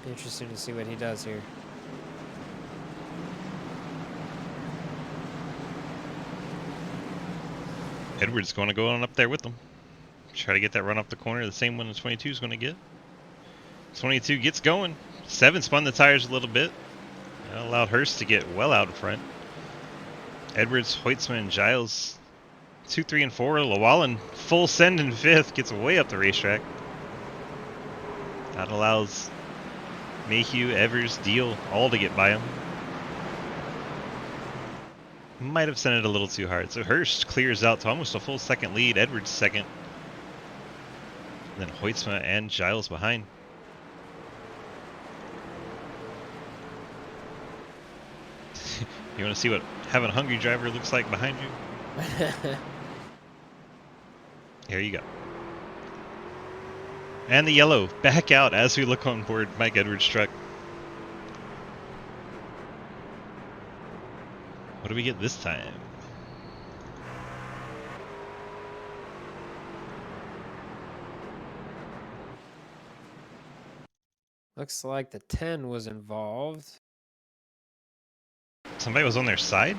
Interesting to see what he does here. Edwards going to go on up there with them. Try to get that run off the corner, the same one the 22 is going to get. 22 gets going. 7 spun the tires a little bit. That allowed Hurst to get well out in front. Edwards, Hoitzman, and Giles 2, 3, and 4. Llewellyn full send in 5th, gets way up the racetrack. That allows Mayhew, Evers, Deal all to get by him. Might have sent it a little too hard. So Hurst clears out to almost a full second lead. Edwards second. And then Hoitzma and Giles behind. You want to see what having a hungry driver looks like behind you? Here you go. And the yellow back out as we look on board Mike Edwards' truck. What do we get this time? Looks like the 10 was involved. Somebody was on their side?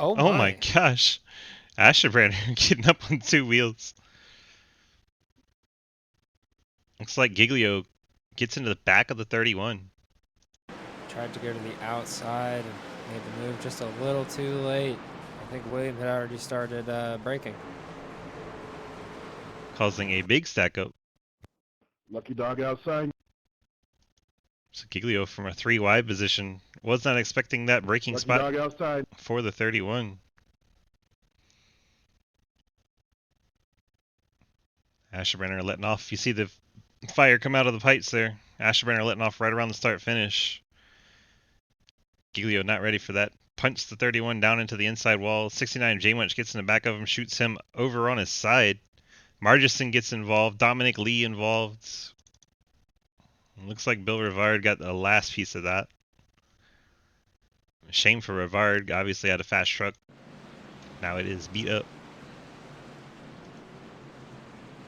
Oh Oh my gosh. Asherbrander getting up on 2 wheels. Looks like Giglio gets into the back of the 31. Tried to go to the outside and made the move just a little too late. I think William had already started braking. Causing a big stack up. Lucky dog outside. So Giglio from a 3 wide position Was not expecting that braking Lucky spot dog outside. for the 31. Asherbrenner letting off. You see the fire come out of the pipes there. Asherbrenner letting off right around the start finish. Giglio not ready for that. Punched the 31 down into the inside wall. 69 J-Munch gets in the back of him, shoots him over on his side. Margison gets involved. Dominic Lee involved. Looks like Bill Rivard got the last piece of that. Shame for Rivard. Obviously had a fast truck. Now it is beat up.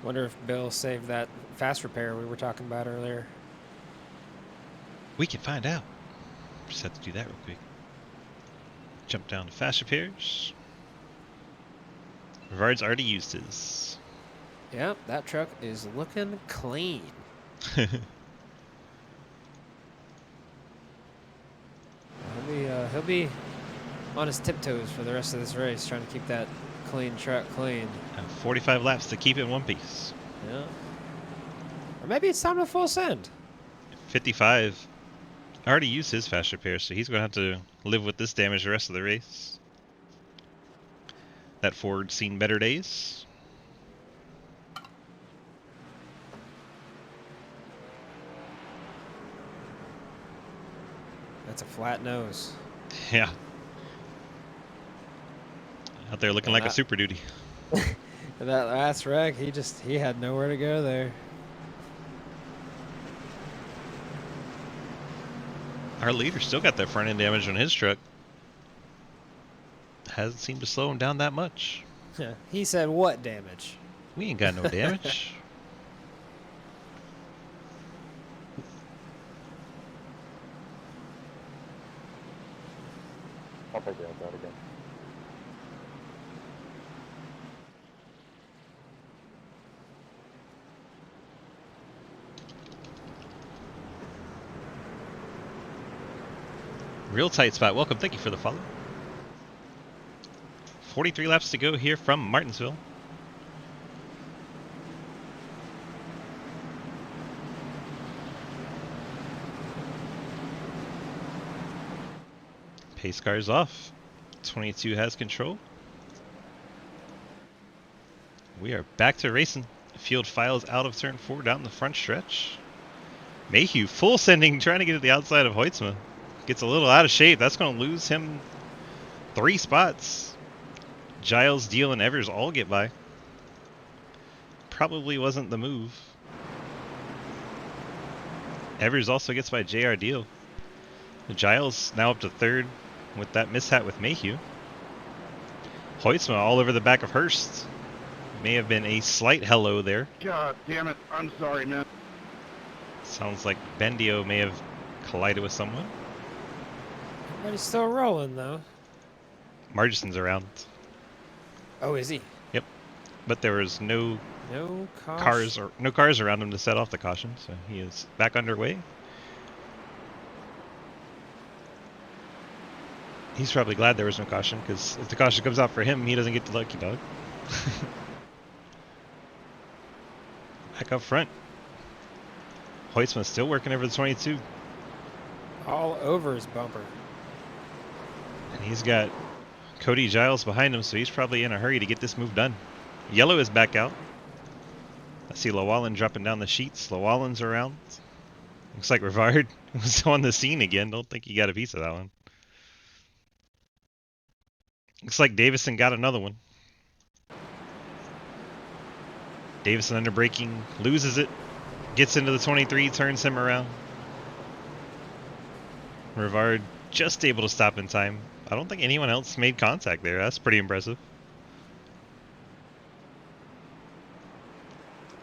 Wonder if Bill saved that fast repair we were talking about earlier. We can find out. Just have to do that real quick. Jump down to fast repairs. Rivard's already used his. Yep, that truck is looking clean. He'll be on his tiptoes for the rest of this race, trying to keep that clean truck clean. 45 laps to keep it in one piece. Yeah. Or maybe it's time to full send. 55. Already used his fast repair, so he's going to have to live with this damage the rest of the race. That Ford's seen better days. That's a flat nose. Yeah. Out there looking like a Super Duty. That last wreck, he had nowhere to go there. Our leader still got that front end damage on his truck. Hasn't seemed to slow him down that much. He said what damage? We ain't got no damage. I'll take the outside again. Real tight spot. Welcome. Thank you for the follow. 43 laps to go here from Martinsville. Pace car's off. 22 has control. We are back to racing. Field files out of turn 4 down the front stretch. Mayhew full sending, trying to get to the outside of Hoytsma. Gets a little out of shape. That's going to lose him 3 spots. Giles, Deal, and Evers all get by. Probably wasn't the move. Evers also gets by JR Deal. Giles now up to 3rd with that mishap with Mayhew. Hoytsma all over the back of Hurst. May have been a slight hello there. God damn it. I'm sorry, man. Sounds like Bendio may have collided with someone. Everybody's still rolling, though. Margison's around. Oh, is he? Yep. But there was no cars around him to set off the caution, so he is back underway. He's probably glad there was no caution, because if the caution comes out for him, he doesn't get the lucky dog. Back up front. Hoytsman's still working over the 22. All over his bumper. And he's got Cody Giles behind him, so he's probably in a hurry to get this move done. Yellow is back out. I see Llewellyn dropping down the sheets. Llewellyn's around. Looks like Rivard was on the scene again. Don't think he got a piece of that one. Looks like Davison got another one. Davison under braking, loses it. Gets into the 23, turns him around. Rivard just able to stop in time. I don't think anyone else made contact there. That's pretty impressive.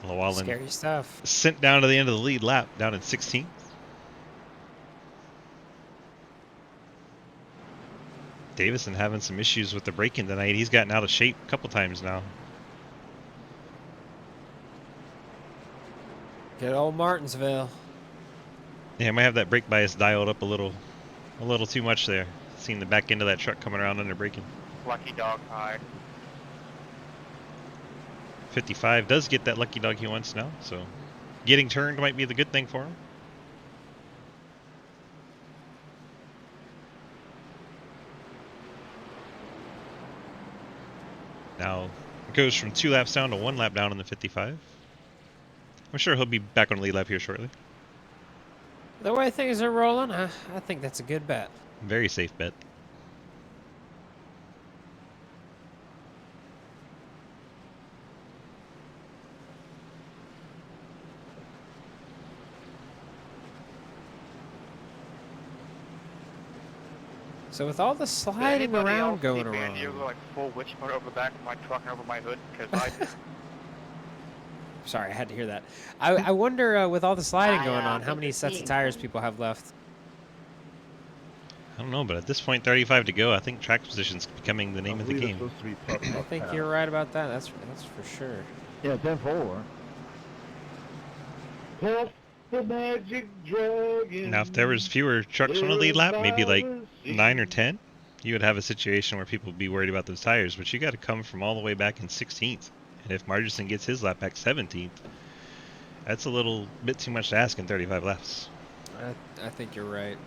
Llewellyn Scary stuff. sent down to the end of the lead lap, down in 16th. Davison having some issues with the braking tonight. He's gotten out of shape a couple times now. Good old Martinsville. Yeah, I might have that brake bias dialed up a little too much there. Seeing the back end of that truck coming around under braking. Lucky dog high. 55 does get that lucky dog he wants now, so getting turned might be the good thing for him. Now it goes from 2 laps down to 1 lap down in the 55. I'm sure he'll be back on the lead lap here shortly. The way things are rolling, I think that's a good bet. Very safe bet. So with all the Did sliding anybody around else going see around, Banjo go like full witch mode over the back of my truck and over my hood? Because I did. sorry, I had to hear that. I wonder with all the sliding going on, how think many you're sets of seeing tires things. people have left. I don't know, but at this point, 35 to go. I think track position's becoming the name of the game. supposed to be puff, I puff, think pass. you're right about that. That's for sure. Yeah, 10-4. Puff the magic dragon. Now, if there was fewer trucks on the lead lap, maybe like 9 or 10, you would have a situation where people would be worried about those tires. But you got to come from all the way back in 16th, and if Martinson gets his lap back 17th, that's a little bit too much to ask in 35 laps. I think you're right.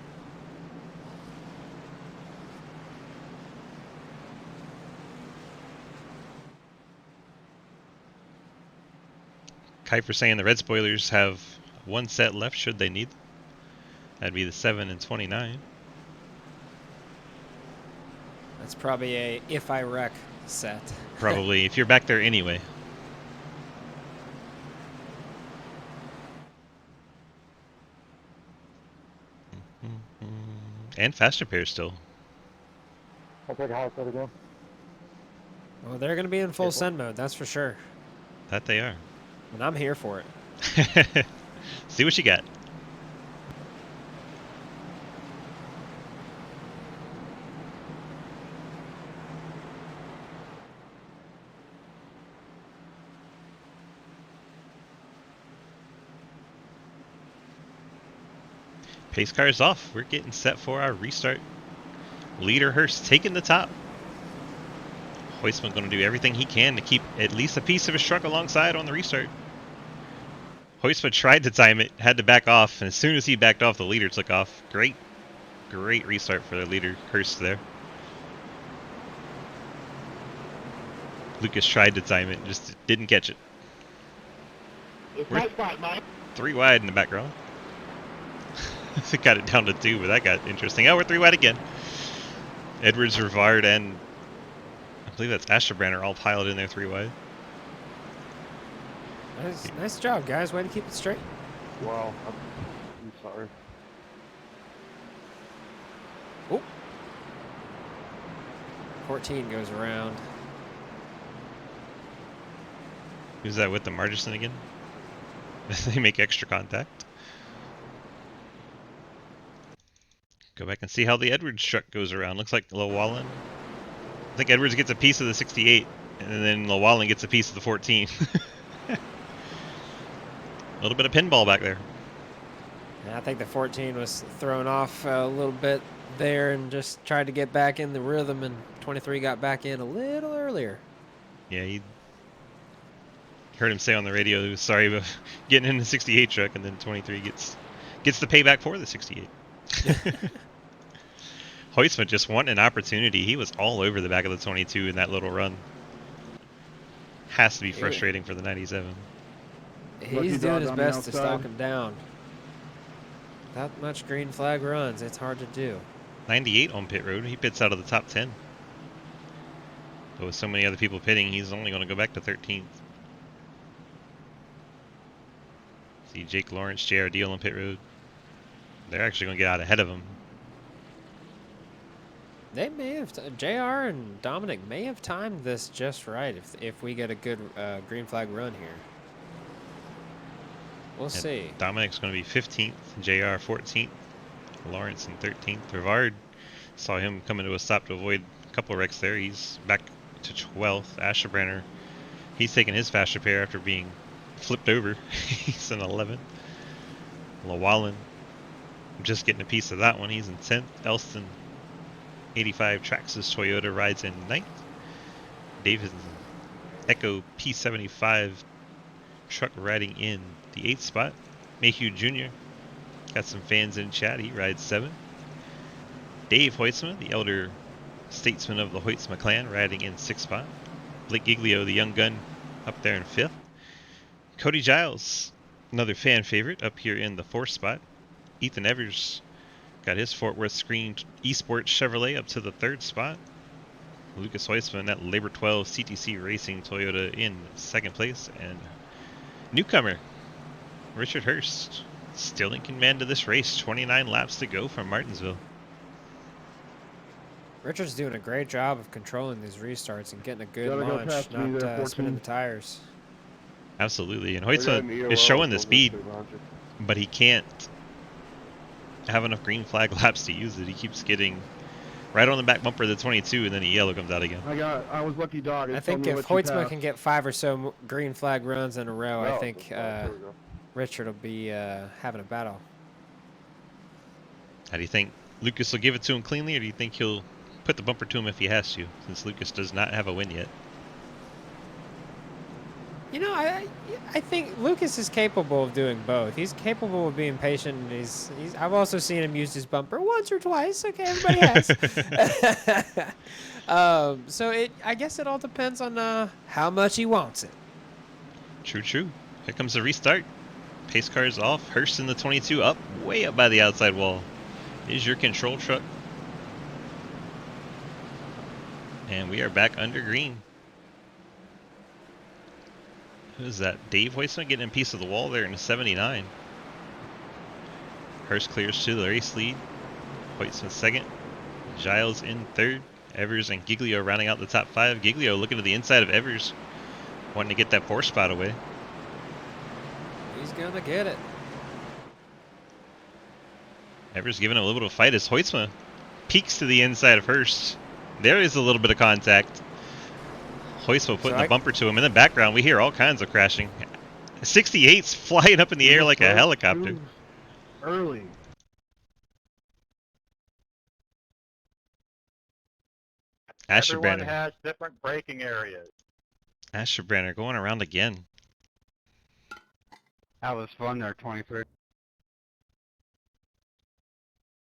Kuiper saying the red spoilers have 1 set left should they need them. That'd be the 7 and 29. That's probably a if I wreck set. Probably, if you're back there anyway. And fast repair still. I'll take a high set again. Well, they're going to be in full send mode, that's for sure. That they are. And I'm here for it. See what you got. Pace car's off. We're getting set for our restart. Leader Hurst taking the top. Hoistman going to do everything he can to keep at least a piece of his truck alongside on the restart. Hoistman tried to time it, had to back off, and as soon as he backed off, the leader took off. Great restart for the leader Hurst there. Lucas tried to time it, just didn't catch it. It's my spot, Mike. 3 wide in the background. It got it down to 2, but that got interesting. Oh, we're 3 wide again. Edwards, Rivard, and I believe that's Asherbranner all piled in there 3 wide. Nice job, guys. Way to keep it straight. Wow, I'm sorry. Oh. 14 goes around. Who's that with the Martinsville again? They make extra contact. Go back and see how the Edwards truck goes around. Looks like Llewellyn. I think Edwards gets a piece of the 68, and then Llewellyn gets a piece of the 14. A little bit of pinball back there. Yeah, I think the 14 was thrown off a little bit there and just tried to get back in the rhythm, and 23 got back in a little earlier. Yeah, he heard him say on the radio he was sorry about getting in the 68 truck, and then 23 gets the payback for the 68. Hoistman just wanting an opportunity. He was all over the back of the 22 in that little run. Has to be frustrating for the 97. He's doing his best to stalk him down. That much green flag runs, it's hard to do. 98 on pit road. He pits out of the top 10. But with so many other people pitting, he's only going to go back to 13th. See Jake Lawrence, JR Deal on pit road. They're actually going to get out ahead of him. They may have, JR and Dominic may have timed this just right if we get a good green flag run here. We'll see. Dominic's going to be 15th, JR 14th, Lawrence in 13th. Rivard, saw him come into a stop to avoid a couple of wrecks there. He's back to 12th. Asherbranner, he's taking his fast repair after being flipped over. He's in 11th. Llewellyn, just getting a piece of that one. He's in 10th. Elston, 85 Traxxas Toyota, rides in 9th. Davidson, Echo P75 truck riding in the 8th spot. Mayhew Jr. got some fans in chat. He rides 7th. Dave Hoytsma, the elder statesman of the Hoytsma clan, riding in 6th spot. Blake Giglio, the young gun, up there in 5th. Cody Giles, another fan favorite, up here in the 4th spot. Ethan Evers got his Fort Worth screened Esports Chevrolet up to the 3rd spot. Lucas Heusman, that Labor 12 CTC Racing Toyota, in 2nd place. And newcomer, Richard Hurst, still in command of this race. 29 laps to go from Martinsville. Richard's doing a great job of controlling these restarts and getting a good Gotta go launch, past me not there, 14. spinning the tires. Absolutely, and I got an Heusman EOL, is showing the so speed, this is launcher. but he can't have enough green flag laps to use it. He keeps getting right on the back bumper of the 22, and then a yellow comes out again. I was lucky dog. It I told think me if what you Hoytsma passed. can get 5 or so green flag runs in a row, I Oh, think there we go. Richard will be having a battle. How do you think Lucas will give it to him cleanly, or do you think he'll put the bumper to him if he has to, since Lucas does not have a win yet? You know, I think Lucas is capable of doing both. He's capable of being patient. And he's I've also seen him use his bumper once or twice. Okay, everybody has. So I guess it all depends on how much he wants it. True, true. Here comes the restart. Pace car is off. Hurst in the 22 up, way up by the outside wall. Is your control truck. And we are back under green. Who's that? Dave Heusman getting a piece of the wall there in the 79. Hurst clears to the race lead. Heusman 2nd. Giles in 3rd. Evers and Giglio rounding out the top 5. Giglio looking to the inside of Evers, wanting to get that 4th spot away. He's gonna get it. Evers giving him a little bit of fight as Heusman peeks to the inside of Hurst. There is a little bit of contact. Heusman putting the bumper to him. In the background, we hear all kinds of crashing. 68's flying up in the air like a helicopter. Early. Everyone Asherbranner. has different braking areas. Asherbranner going around again. That was fun there, 23.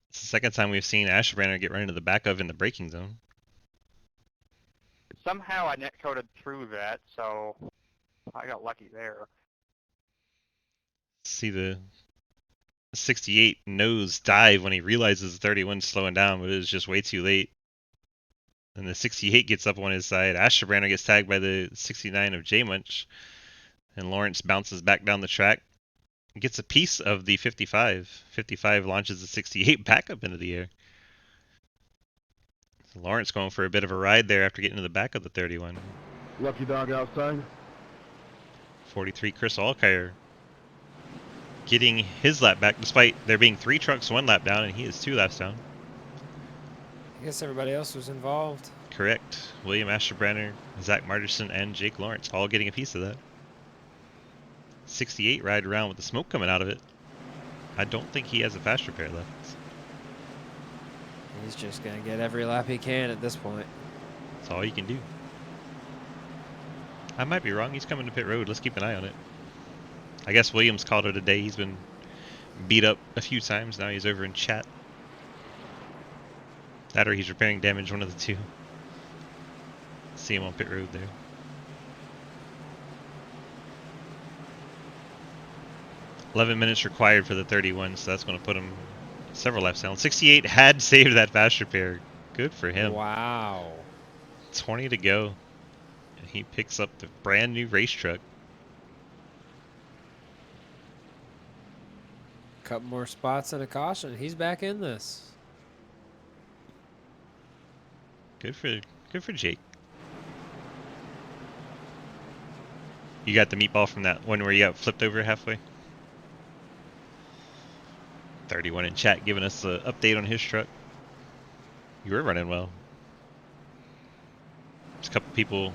It's the second time we've seen Asherbranner get run into the back of in the braking zone. Somehow I netcoded through that, so I got lucky there. See the 68 nose dive when he realizes the 31's slowing down, but it was just way too late. And the 68 gets up on his side. Asherbranner gets tagged by the 69 of J Munch. And Lawrence bounces back down the track. Gets a piece of the 55. 55 launches the 68 back up into the air. So Lawrence going for a bit of a ride there after getting to the back of the 31. Lucky dog outside. 43 Chris Alkire getting his lap back despite there being 3 trucks 1 lap down, and he is 2 laps down. I guess everybody else was involved. Correct. William Asherbranner, Zach Marterson, and Jake Lawrence all getting a piece of that. 68 ride around with the smoke coming out of it. I don't think he has a fast repair left. He's just gonna get every lap he can at this point. That's all you can do. I might be wrong. He's coming to pit road. Let's keep an eye on it. I guess Williams called it a day. He's been beat up a few times. Now he's over in chat. That or he's repairing damage, one of the two. See him on pit road there. $11 minutes required for the 31, so that's going to put him several laps down. 68 had saved that fast repair. Good for him. Wow. 20 to go. And he picks up the brand new race truck. Couple more spots and a caution. He's back in this. Good for Jake. You got the meatball from that one where you got flipped over halfway? 31 in chat giving us an update on his truck. You were running well. There's a couple people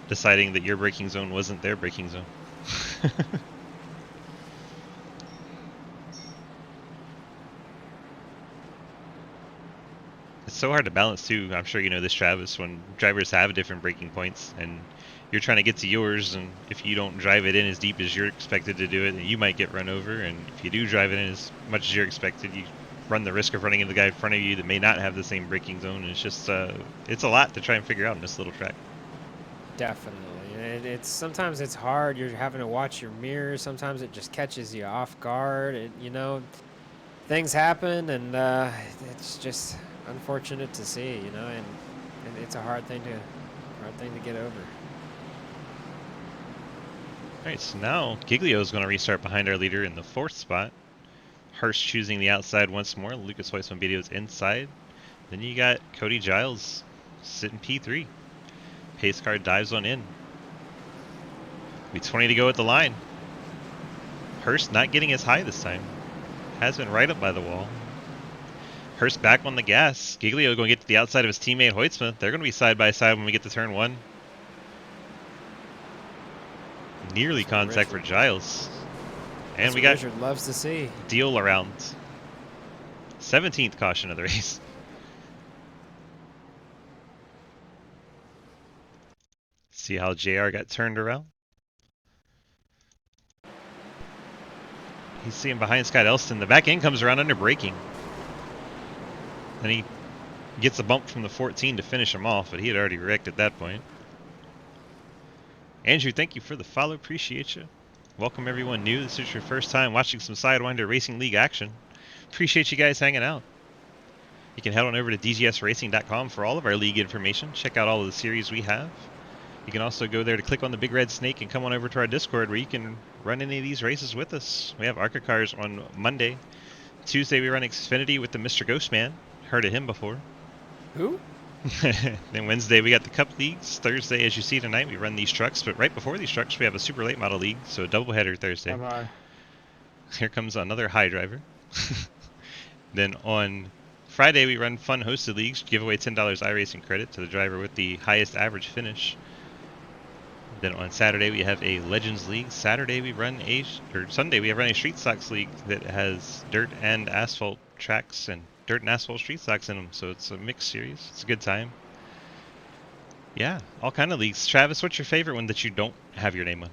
deciding that your braking zone wasn't their braking zone. It's so hard to balance too. I'm sure you know this, Travis, when drivers have different braking points and you're trying to get to yours, and if you don't drive it in as deep as you're expected to do it, then you might get run over, and if you do drive it in as much as you're expected, you run the risk of running into the guy in front of you that may not have the same braking zone. And it's just it's a lot to try and figure out in this little track. Definitely. And it's sometimes it's hard. You're having to watch your mirrors. Sometimes it just catches you off guard. Things happen, and it's just unfortunate to see. And it's a hard thing to get over. Alright, so now Giglio is going to restart behind our leader in the 4th spot. Hurst choosing the outside once more. Lucas Hoisman videos inside. Then you got Cody Giles sitting P3. Pace car dives on in. We 20 to go at the line. Hurst not getting as high this time. Has been right up by the wall. Hurst back on the gas. Giglio going to get to the outside of his teammate Hoytsma. They're going to be side by side when we get to turn 1. Nearly contact for Giles. And we got Richard loves to see. deal around. 17th caution of the race. See how JR got turned around? He's seeing behind Scott Elston. The back end comes around under braking. Then he gets a bump from the 14 to finish him off, but he had already wrecked at that point. Andrew, thank you for the follow. Appreciate you. Welcome everyone new. This is your first time watching some Sidewinder Racing League action. Appreciate you guys hanging out. You can head on over to dgsracing.com for all of our league information. Check out all of the series we have. You can also go there to click on the big red snake and come on over to our Discord where you can run any of these races with us. We have ARCA cars on Monday. Tuesday we run Xfinity with the Mr. Ghostman. Heard of him before. Who? Then Wednesday we got the Cup Leagues. Thursday, as you see tonight, we run these trucks. But right before these trucks, we have a Super Late Model League. So a doubleheader Thursday. Bye-bye. Here comes another high driver. Then on Friday we run Fun Hosted Leagues. Give away $10 iRacing credit to the driver with the highest average finish. Then on Saturday we have a Legends League. Sunday we run a Street Stocks League that has dirt and asphalt tracks and dirt and asphalt street stocks in them. So it's a mixed series. It's a good time. Yeah, all kind of leagues. Travis, what's your favorite one that you don't have your name on?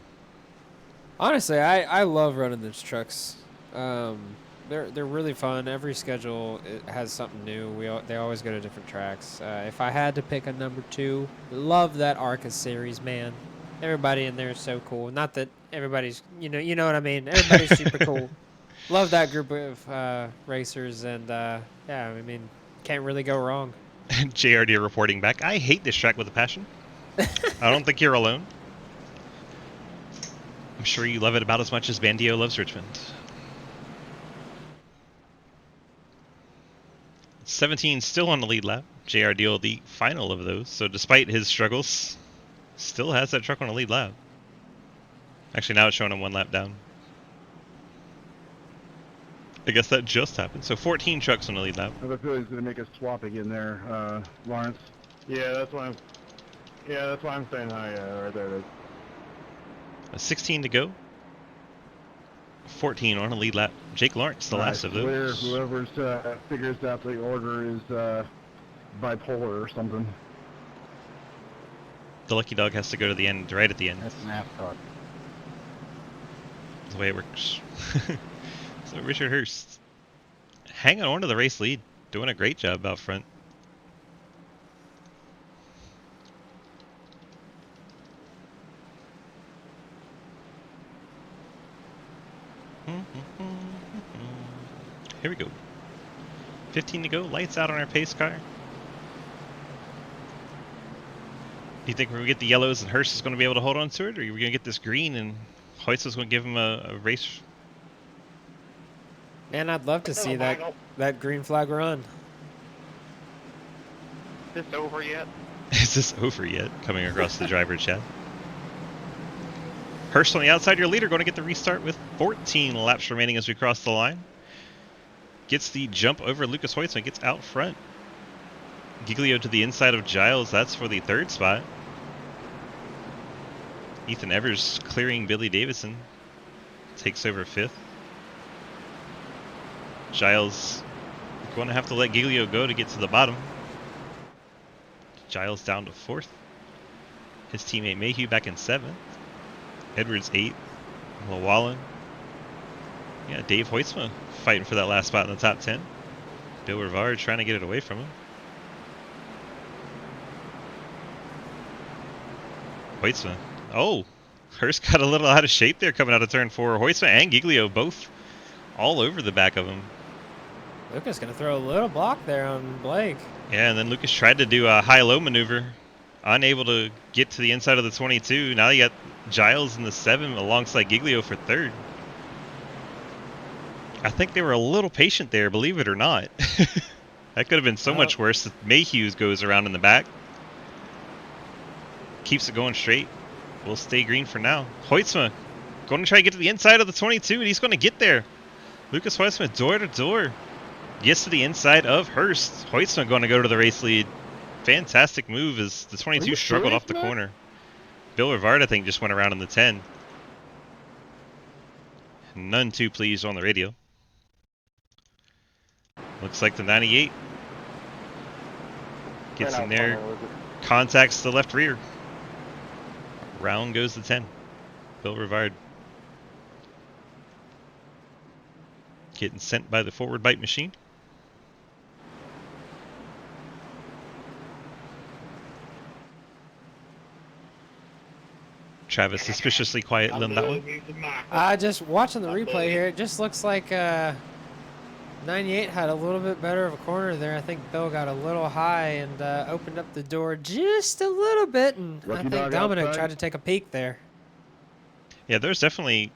Honestly, I love running those trucks. They're really fun. Every schedule has something new. They always go to different tracks. If I had to pick a number 2, love that ARCA series, man. Everybody in there is so cool. Not that everybody's, you know what I mean. Everybody's super cool. Love that group of racers, and yeah, I mean, can't really go wrong. JRD reporting back. I hate this track with a passion. I don't think you're alone. I'm sure you love it about as much as Bandio loves Richmond. 17 still on the lead lap. JRD the final of those, so despite his struggles, still has that truck on a lead lap. Actually, now it's showing him 1 lap down. I guess that just happened. So 14 trucks on the lead lap. I have a feeling he's going to make us swap again there, Lawrence. Yeah, that's why I'm saying hi. Right there it is. 16 to go. 14 on a lead lap. Jake Lawrence, the last of those. Whoever's figures out the order is bipolar or something. The lucky dog has to go to the end, right at the end. That's NASCAR. That's the way it works. So Richard Hurst hanging on to the race lead, doing a great job out front. Here we go. 15 to go, lights out on our pace car. Do you think we're going to get the yellows and Hurst is going to be able to hold on to it, or are we going to get this green and Hoyts is going to give him a race? Man, I'd love to see that green flag run. Is this over yet? Is this over yet? Coming across the driver chat. Hurst on the outside, your leader, going to get the restart with 14 laps remaining as we cross the line. Gets the jump over Lucas Hoytsman, gets out front. Giglio to the inside of Giles, that's for the 3rd spot. Ethan Evers clearing Billy Davidson. Takes over 5th. Giles going to have to let Giglio go to get to the bottom. Giles down to 4th. His teammate Mayhew back in 7th. Edwards 8th. Llewellyn. Yeah, Dave Hoytsma fighting for that last spot in the top 10. Bill Rivard trying to get it away from him. Hoytsma. Oh, Hurst got a little out of shape there coming out of turn 4. Hoytsma and Giglio both all over the back of him. Lucas gonna throw a little block there on Blake. Yeah, and then Lucas tried to do a high-low maneuver. Unable to get to the inside of the 22. Now you got Giles in the 7 alongside Giglio for 3rd. I think they were a little patient there, believe it or not. That could have been so much worse if Mayhews goes around in the back. Keeps it going straight. We'll stay green for now. Hoytsma going to try to get to the inside of the 22, and he's going to get there. Lucas Hoytsma door to door. Gets to the inside of Hurst. Hoytsma going to go to the race lead. Fantastic move as the 22 struggled off the corner. Bill Rivard, I think, just went around in the 10. None too pleased on the radio. Looks like the 98 gets in there. Contacts the left rear. Round goes the 10. Bill Rivard. Getting sent by the forward bite machine. Travis suspiciously quiet on that one. Just watching the replay here, it just looks like 98 had a little bit better of a corner there. I think Bill got a little high and opened up the door just a little bit, and I think Dominic tried to take a peek there. Yeah, there's definitely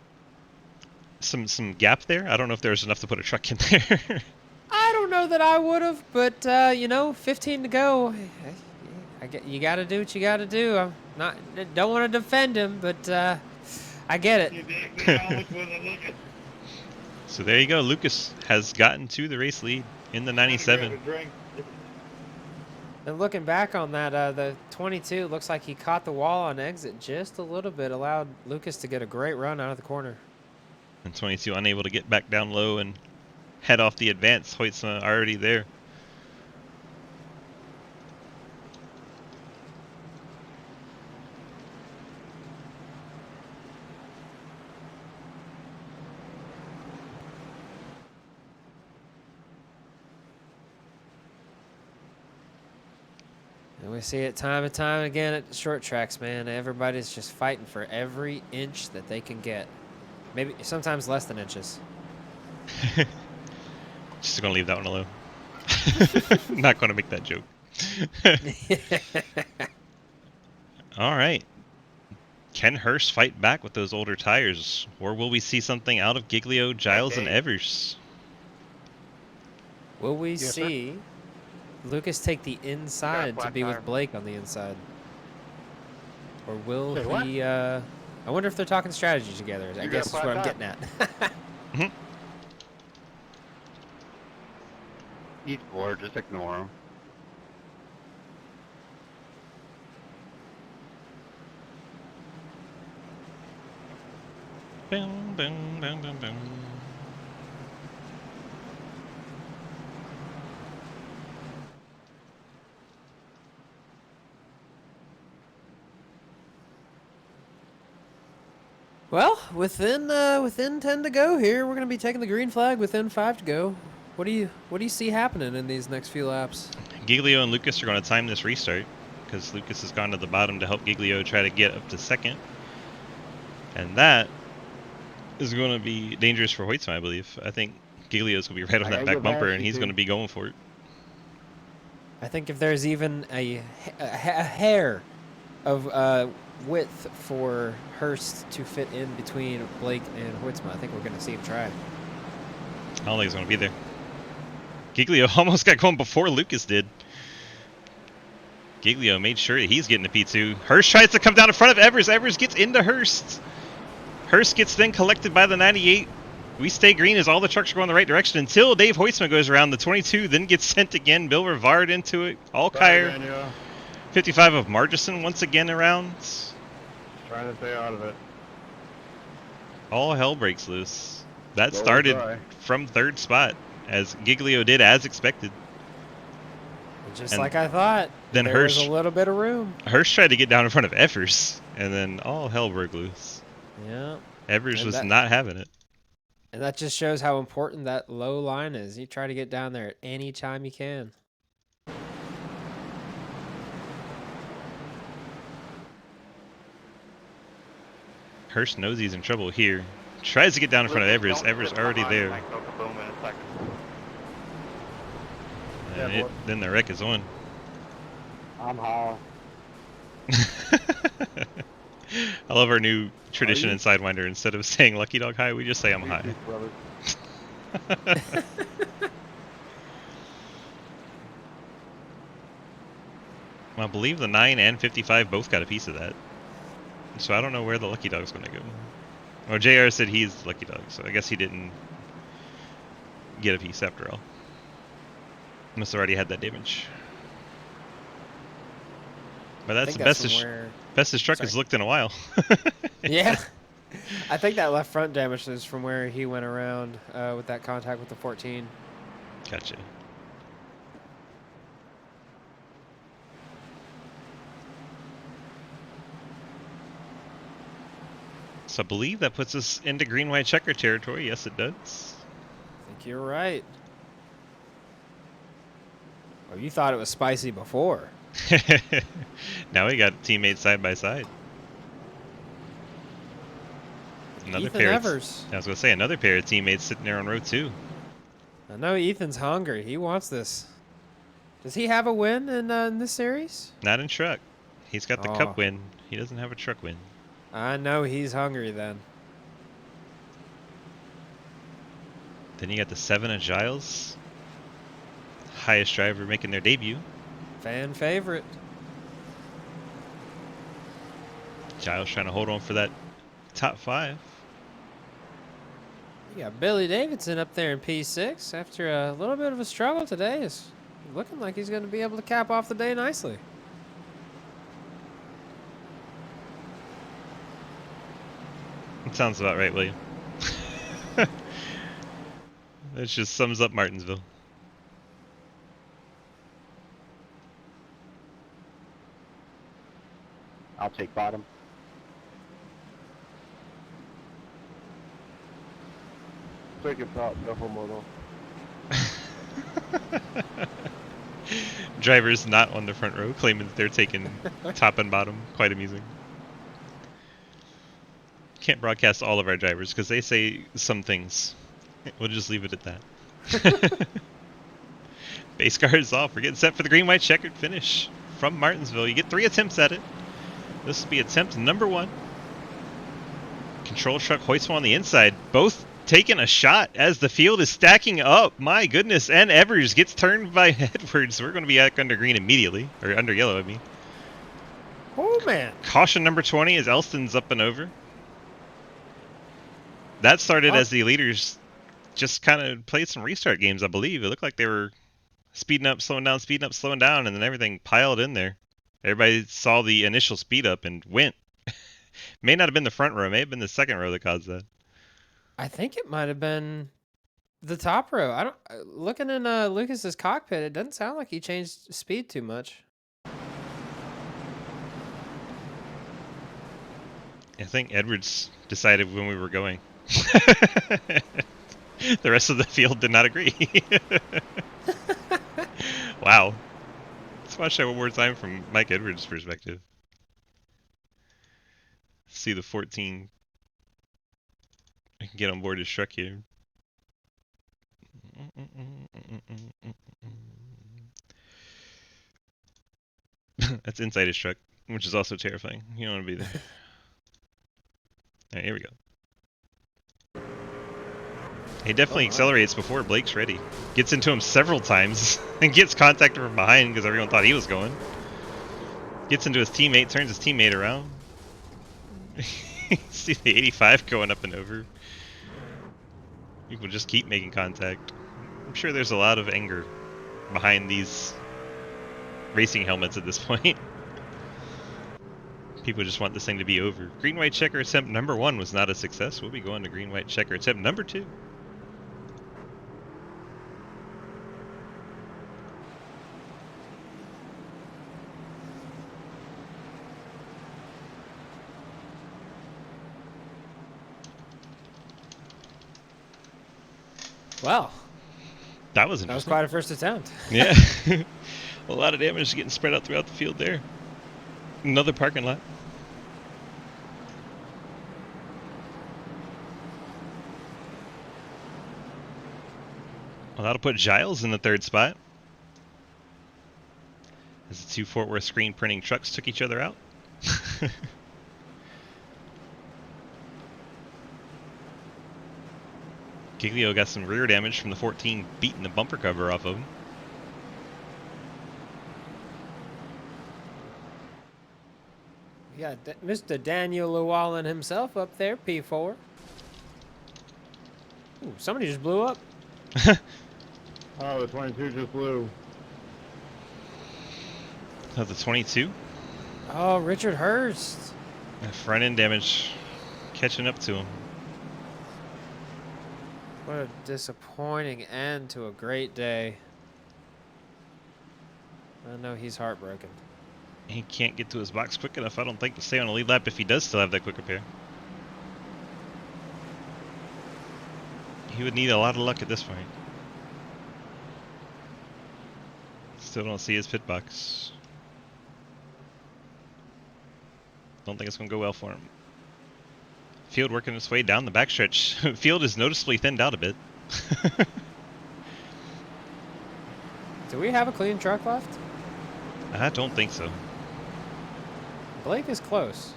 some gap there. I don't know if there's enough to put a truck in there. I don't know that I would have, but you know, 15 to go. You got to do what you got to do. I'm don't want to defend him, but I get it. So there you go. Lucas has gotten to the race lead in the 97. And looking back on that, the 22 looks like he caught the wall on exit just a little bit, allowed Lucas to get a great run out of the corner. And 22 unable to get back down low and head off the advance. Hoytsma already there. And we see it time and time again at the short tracks, man. Everybody's just fighting for every inch that they can get. Maybe sometimes less than inches. Just gonna leave that one alone. Not gonna make that joke. All right. Can Hurst fight back with those older tires, or will we see something out of Giglio, Giles, and Evers? Will we see Lucas take the inside to be with Blake on the inside? Or will he, I wonder if they're talking strategy together. I guess that's what I'm getting at. He's bored, just ignore him. Boom, boom, boom, boom, boom. Well, within 10 to go here, we're gonna be taking the green flag. Within 5 to go. What do you see happening in these next few laps? Giglio and Lucas are going to time this restart because Lucas has gone to the bottom to help Giglio try to get up to 2nd, and that is going to be dangerous for Hoytsma, I believe. I think Giglio's going to be right on that back bumper, and he's going to be going for it. I think if there's even a hair of width for Hurst to fit in between Blake and Hoytsma, I think we're going to see him try. I don't think he's going to be there. Giglio almost got going before Lucas did. Giglio made sure he's getting to P2. Hurst tries to come down in front of Evers. Evers gets into Hurst. Hurst gets then collected by the 98. We stay green as all the trucks are going the right direction until Dave Hoytsma goes around. The 22 then gets sent again. Bill Rivard into it. Allkire. 55 of Margison once again around. Trying to stay out of it. All hell breaks loose. That started from 3rd spot, as Giglio did as expected. Just like I thought. Then there was a little bit of room. Hurst tried to get down in front of Evers, and then all hell broke loose. Yeah. Evers was not having it. And that just shows how important that low line is. You try to get down there at any time you can. Hurst knows he's in trouble here. Tries to get down in front of Evers. Evers already there. Might go kaboom in a second. And Yeah, boy. then the wreck is on. I'm high. I love our new tradition you? in Sidewinder. Instead of saying Lucky Dog high, we just say I'm high. Brother. Well, I believe the 9 and 55 both got a piece of that. So I don't know where the Lucky Dog's going to go. Well, JR said he's the Lucky Dog, so I guess he didn't get a piece after all. Must have already had that damage. But that's the best his truck has looked in a while. Yeah. I think that left front damage is from where he went around with that contact with the 14. Gotcha. So I believe that puts us into green-white checker territory. Yes, it does. I think you're right. Oh, you thought it was spicy before. Now we got teammates side by side. Another Ethan pair. Evers. I was gonna say another pair of teammates sitting there on row 2. I know Ethan's hungry. He wants this. Does he have a win in this series? Not in truck. He's got the Oh. cup win. He doesn't have a truck win. I know he's hungry then. Then you got the 7 of Giles. Highest driver making their debut. Fan favorite. Giles trying to hold on for that top 5. You got Billy Davidson up there in P6 after a little bit of a struggle today. Is looking like he's going to be able to cap off the day nicely. That sounds about right, William. That just sums up Martinsville. I'll take bottom. Take it top, double model. Drivers not on the front row claiming that they're taking top and bottom. Quite amusing. Can't broadcast all of our drivers because they say some things. We'll just leave it at that. Base car is off. We're getting set for the green-white checkered finish from Martinsville. You get 3 attempts at it. This will be attempt number 1. Control truck hoists one on the inside. Both taking a shot as the field is stacking up. My goodness. And Evers gets turned by Edwards. We're going to be back under green immediately. Or under yellow, I mean. Oh, man. Caution number 20 as Elston's up and over. That started as the leaders just kind of played some restart games, I believe. It looked like they were speeding up, slowing down, speeding up, slowing down, and then everything piled in there. Everybody saw the initial speed up and went. May not have been the front row. May have been the second row that caused that. I think it might have been the top row. I don't. Looking in Lucas's cockpit, it doesn't sound like he changed speed too much. I think Edwards decided when we were going. The rest of the field did not agree. Wow. Let's watch that one more time from Mike Edwards' perspective. See the 14. I can get on board his truck here. That's inside his truck, which is also terrifying. You don't want to be there. Alright, here we go. He definitely accelerates before Blake's ready. Gets into him several times and gets contacted from behind because everyone thought he was going. Gets into his teammate, turns his teammate around. See the 85 going up and over. People just keep making contact. I'm sure there's a lot of anger behind these racing helmets at this point. People just want this thing to be over. Green-white checker attempt number 1 was not a success. We'll be going to green-white checker attempt number 2. Wow. That was That was interesting. quite a first attempt. Yeah. A lot of damage getting spread out throughout the field there. Another parking lot. Well, that'll put Giles in the 3rd spot. As the 2 Fort Worth screen printing trucks took each other out. Giglio got some rear damage from the 14 beating the bumper cover off of him. We got Mr. Daniel Llewellyn himself up there, P4. Ooh, somebody just blew up. Oh, the 22 just blew. Oh, the 22. Oh, Richard Hurst. Front end damage catching up to him. What a disappointing end to a great day. I know he's heartbroken. He can't get to his box quick enough, I don't think, to stay on a lead lap if he does still have that quick repair. He would need a lot of luck at this point. Still don't see his pit box. Don't think it's going to go well for him. Field working its way down the backstretch. Field is noticeably thinned out a bit. Do we have a clean truck left? I don't think so. Blake is close.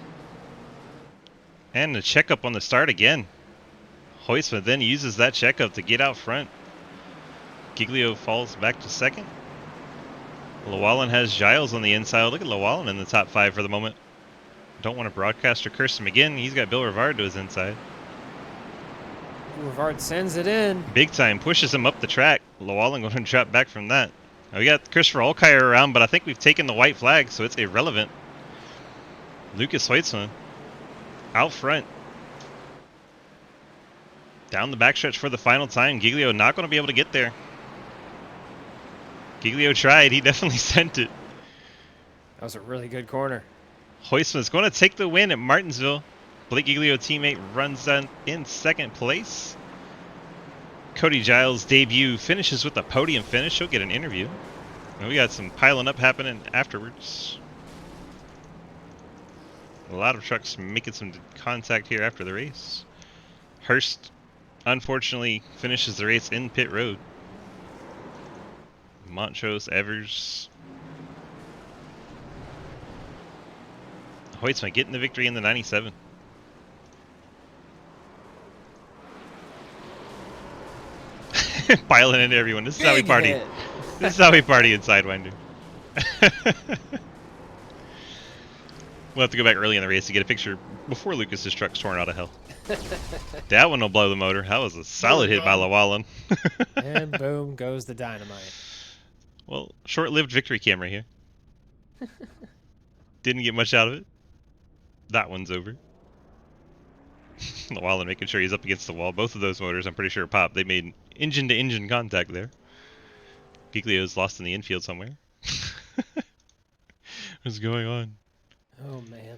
And the checkup on the start again. Hoisman then uses that checkup to get out front. Giglio falls back to 2nd. Llewellyn has Giles on the inside. Look at Llewellyn in the top 5 for the moment. Don't want to broadcast or curse him again. He's got Bill Rivard to his inside. Rivard sends it in. Big time. Pushes him up the track. Llewellyn going to drop back from that. Now we got Christopher Olkire around, but I think we've taken the white flag, so it's irrelevant. Lucas Hoitzman out front. Down the backstretch for the final time. Giglio not going to be able to get there. Giglio tried. He definitely sent it. That was a really good corner. Hoisman's going to take the win at Martinsville. Blake Giglio teammate runs down in 2nd place. Cody Giles' debut finishes with a podium finish. He'll get an interview. And we got some piling up happening afterwards. A lot of trucks making some contact here after the race. Hurst, unfortunately, finishes the race in pit road. Montrose, Evers. Hoitzman getting the victory in the 97. Piling into everyone. This is how we party. This is how we party in Sidewinder. We'll have to go back early in the race to get a picture before Lucas's truck's torn out of hell. That one will blow the motor. That was a solid hit by Llewellyn. And boom goes the dynamite. Well, short-lived victory camera here. Didn't get much out of it. That one's over. Llewellyn making sure he's up against the wall. Both of those motors, I'm pretty sure, popped. They made engine-to-engine contact there. Giglio's lost in the infield somewhere. What's going on? Oh, man.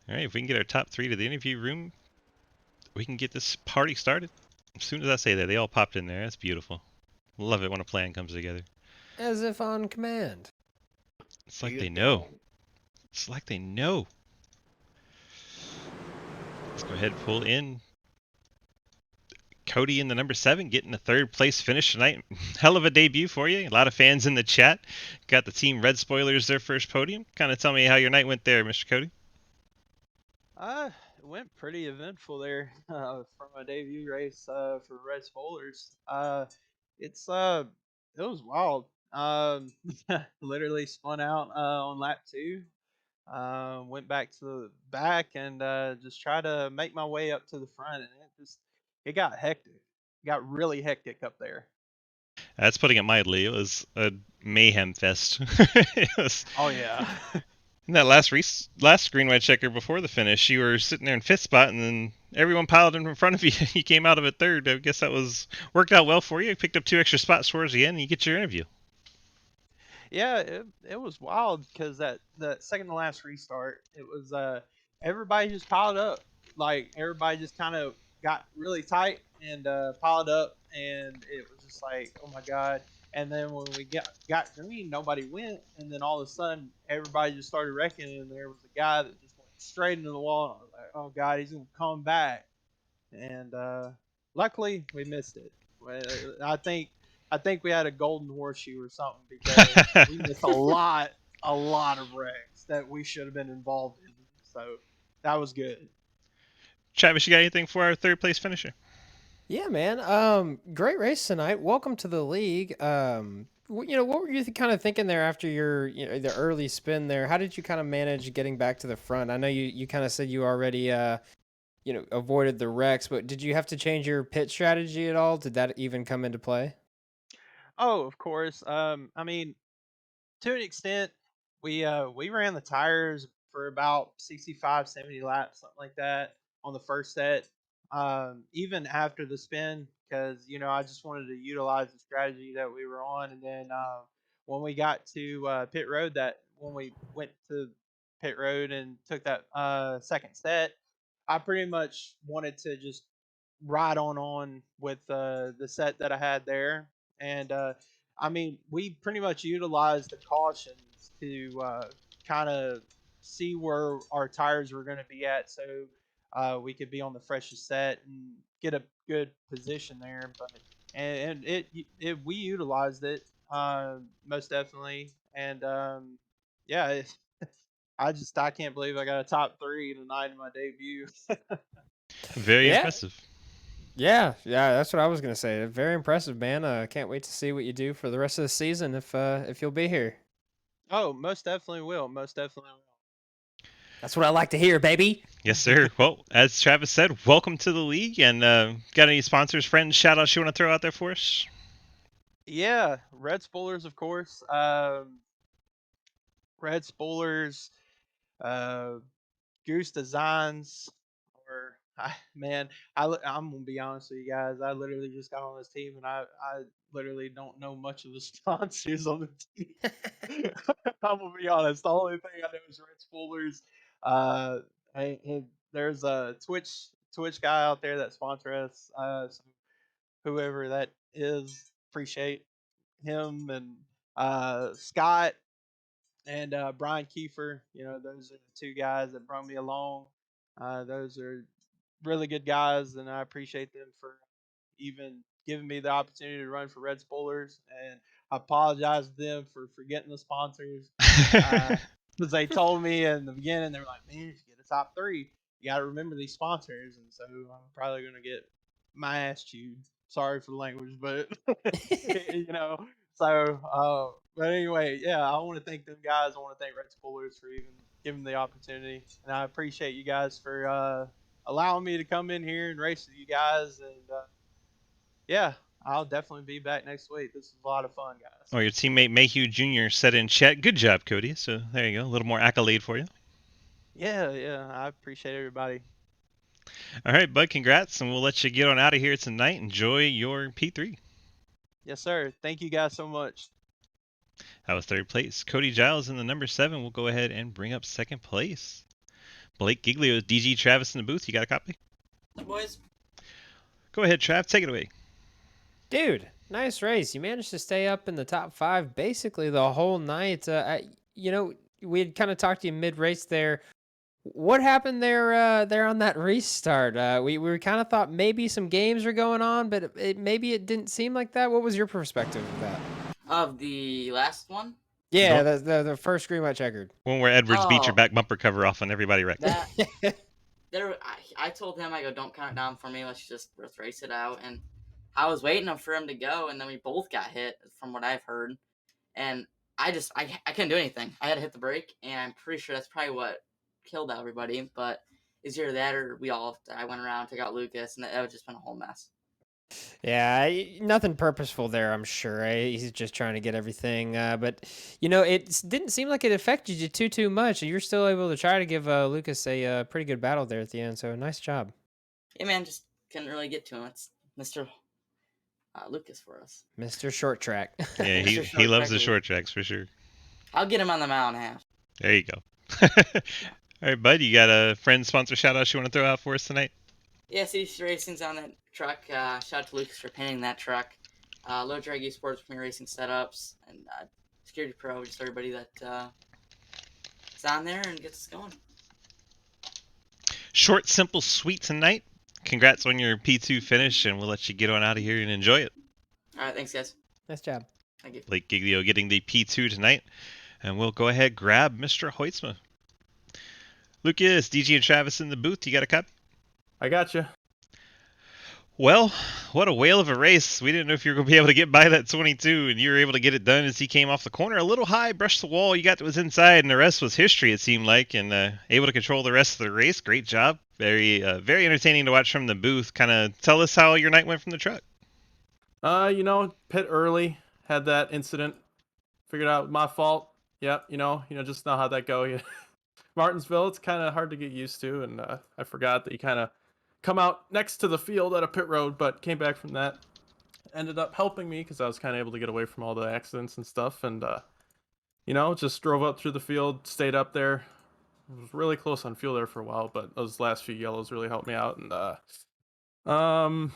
All right, if we can get our top 3 to the interview room, we can get this party started. As soon as I say that, they all popped in there. That's beautiful. Love it when a plan comes together. As if on command. It's like they know. It's like they know. Let's go ahead and pull in Cody in the number 7, getting a 3rd place finish tonight. Hell of a debut for you. A lot of fans in the chat. Got the Team Red Spoilers their first podium. Kind of tell me how your night went there, Mr. Cody. It went pretty eventful there from a debut race for Red Spoilers. It was wild. Literally spun out on lap 2. Went back to the back and just tried to make my way up to the front, and it got hectic. It got really hectic up there. That's putting it mildly. It was a mayhem fest. It was, oh yeah. In that last green white checker before the finish, you were sitting there in 5th spot, and then everyone piled in front of you. You came out of it 3rd. I guess that worked out well for you. You picked up 2 extra spots towards the end, and you get your interview. Yeah, it was wild because that second to last restart, it was everybody just piled up. Like everybody just kind of got really tight and piled up, and it was just like, oh my god. And then when we got green, nobody went, and then all of a sudden everybody just started wrecking, and there was a guy that just went straight into the wall. And I was like, oh god, he's gonna come back. And luckily we missed it. I think I think we had a golden horseshoe or something because we missed a lot of wrecks that we should have been involved in. So that was good. Travis, you got anything for our third place finisher? Yeah, man. Great race tonight. Welcome to the league. What were you kind of thinking there after your, the early spin there? How did you kind of manage getting back to the front? I know you kind of said you already, avoided the wrecks, but did you have to change your pit strategy at all? Did that even come into play? Oh, of course. I mean, to an extent, we ran the tires for about 65, 70 laps, something like that, on the first set. Even after the spin, because I just wanted to utilize the strategy that we were on, and then when we got to pit road, that when we went to pit road and took that second set, I pretty much wanted to just ride on with the set that I had there, and I mean, we pretty much utilized the cautions to kind of see where our tires were going to be at, so we could be on the freshest set and get a good position there. But and we utilized it most definitely, and yeah, I can't believe I got a top 3 tonight in my debut. Very Yeah. impressive. Yeah, that's what I was gonna say. Very impressive, man. Can't wait to see what you do for the rest of the season if you'll be here. Oh, most definitely will. Most definitely will. That's what I like to hear, baby. Yes, sir. Well, as Travis said, welcome to the league. And got any sponsors, friends, shout outs you want to throw out there for us? Yeah, Red Spoilers, of course. Red Spoilers, uh, Goose Designs, or man, I'm gonna be honest with you guys. I literally just got on this team, and I literally don't know much of the sponsors on the team. I'm gonna be honest. The only thing I know is Red Spoilers. And there's a Twitch guy out there that sponsors us. So whoever that is, appreciate him, and Scott and Brian Kiefer. Those are the 2 guys that brought me along. Those are really good guys, and I appreciate them for even giving me the opportunity to run for Red Spoilers. And I apologize to them for forgetting the sponsors, because they told me in the beginning, they were like, "Man, if you get a top 3, you got to remember these sponsors." And so I'm probably gonna get my ass chewed. Sorry for the language, but you know. So, but anyway, yeah, I want to thank them guys. I want to thank Red Spoilers for even giving me the opportunity, and I appreciate you guys for allowing me to come in here and race with you guys. And yeah, I'll definitely be back next week. This is a lot of fun, guys. Or your teammate Mayhew Jr. said in chat, good job, Cody. So there you go. A little more accolade for you. Yeah, I appreciate everybody. All right, bud, congrats. And we'll let you get on out of here tonight. Enjoy your P3. Yes, sir. Thank you guys so much. That was third place. Cody Giles in the number 7 will go ahead and bring up second place. Blake Giglio, DG Travis in the booth. You got a copy? Boys. Go ahead, Trav. Take it away. Dude, nice race. You managed to stay up in the top 5 basically the whole night. We had kind of talked to you mid-race there. What happened there on that restart? We were kind of thought maybe some games were going on, but maybe it didn't seem like that. What was your perspective of that? Of the last one? Yeah, the first green white checkered. One where Edwards beat your Oh. back bumper cover off and everybody wrecked. I told him, I go, don't count it down for me. Let's race it out. And I was waiting for him to go, and then we both got hit, from what I've heard. And I couldn't do anything. I had to hit the brake, and I'm pretty sure that's probably what killed everybody. But it's either that or I went around, took out Lucas, and that would just been a whole mess. Yeah, nothing purposeful there, I'm sure. He's just trying to get everything. But, it didn't seem like it affected you too much. You're still able to try to give Lucas a pretty good battle there at the end, so nice job. Yeah, man, just couldn't really get to him. It's Mr. Lucas for us. Mr. Short Track. Yeah, he loves the short tracks for sure. I'll get him on the mile and a half. There you go. All right, bud, you got a friend sponsor shout out you want to throw out for us tonight? Yeah, CDC Racing's on that truck. Shout out to Lucas for painting that truck. Low Drag Esports for me racing setups, and Security Pro, just everybody that is on there and gets us going. Short, simple, sweet tonight. Congrats on your P2 finish, and we'll let you get on out of here and enjoy it. All right, thanks, guys. Nice job. Thank you. Blake Giglio getting the P2 tonight. And we'll go ahead grab Mr. Hoitzma. Lucas, DG, and Travis in the booth. You got a cup? I got you. Well, what a whale of a race. We didn't know if you were going to be able to get by that 22, and you were able to get it done as he came off the corner a little high, brushed the wall. You got to his inside, and the rest was history, it seemed like, and able to control the rest of the race. Great job. Very entertaining to watch from the booth. Kind of tell us how your night went from the truck. Pit early, had that incident. Figured out my fault. Yep, just know how that go. Martinsville, it's kind of hard to get used to, and I forgot that you kind of come out next to the field at a pit road, but came back from that. Ended up helping me because I was kind of able to get away from all the accidents and stuff, and just drove up through the field, stayed up there. Was really close on fuel there for a while, but those last few yellows really helped me out, and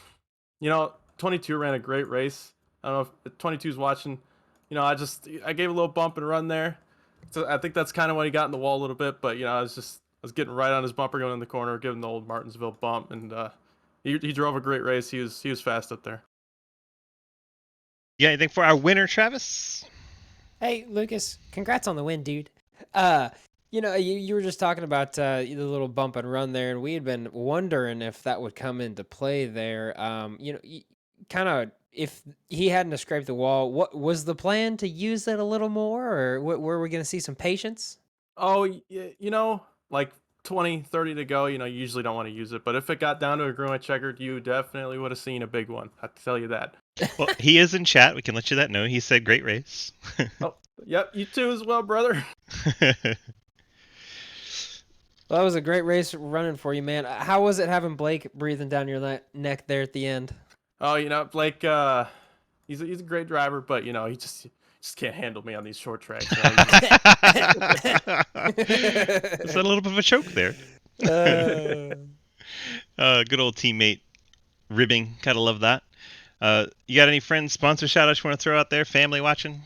22 ran a great race. I don't know if 22's watching. I gave a little bump and run there. So I think that's kind of when he got in the wall a little bit, but I was getting right on his bumper going in the corner, giving the old Martinsville bump, and he drove a great race. He was fast up there. Yeah, anything for our winner, Travis? Hey, Lucas, congrats on the win, dude. You were just talking about the little bump and run there, and we had been wondering if that would come into play there. Kind of if he hadn't scraped the wall, what was the plan to use it a little more, or were we going to see some patience? Oh, like 20, 30 to go, you usually don't want to use it, but if it got down to a green checkered, you definitely would have seen a big one. I can tell you that. Well, he is in chat. We can let you that know. He said great race. Oh, yep, you too as well, brother. Well, that was a great race running for you, man. How was it having Blake breathing down your neck there at the end? Oh, Blake, he's a great driver, but he just can't handle me on these short tracks. It's a little bit of a choke there. Good old teammate ribbing. Kind of love that. You got any friends, sponsor shout outs you want to throw out there? Family watching?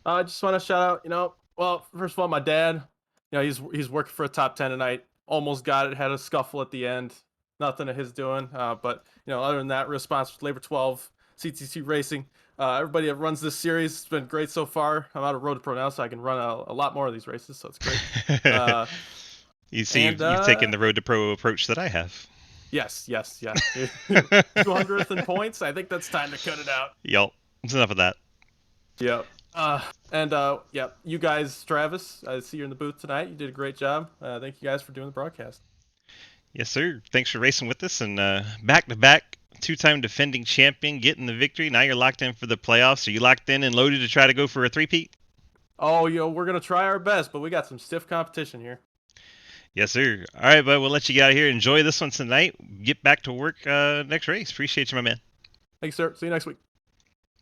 I just want to shout out, well, first of all, my dad, he's working for a top 10 tonight. Almost got it. Had a scuffle at the end. Nothing of his doing. But other than that, real sponsor Labor 12, CTC Racing. Everybody that runs this series, it's been great so far. I'm out of Road to Pro now, so I can run a lot more of these races, so it's great. You see, you've taken the Road to Pro approach that I have. Yes. 200th in points. I think that's time to cut it out. Yup. It's enough of that. Yep. You guys, Travis, I see you're in the booth tonight. You did a great job. Thank you guys for doing the broadcast. Yes, sir. Thanks for racing with us, and back-to-back, two-time defending champion, getting the victory. Now you're locked in for the playoffs. Are you locked in and loaded to try to go for a three-peat? Oh, we're going to try our best, but we got some stiff competition here. Yes, sir. All right, bud, we'll let you get out of here. Enjoy this one tonight. Get back to work next race. Appreciate you, my man. Thanks, sir. See you next week.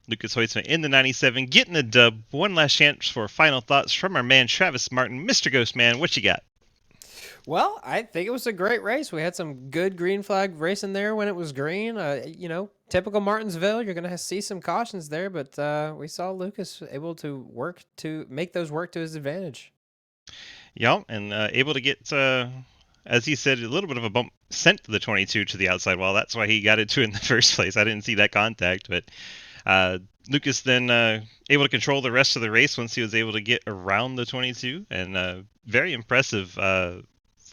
Lucas Hoitzma in the 97, getting the dub. One last chance for final thoughts from our man, Travis Martin. Mr. Ghost Man, what you got? Well, I think it was a great race. We had some good green flag racing there when it was green. Typical Martinsville. You're going to see some cautions there, but we saw Lucas able to make those work to his advantage. Yeah, and able to get, as he said, a little bit of a bump sent the 22 to the outside wall. That's why he got it to in the first place. I didn't see that contact, but Lucas then able to control the rest of the race once he was able to get around the 22, and very impressive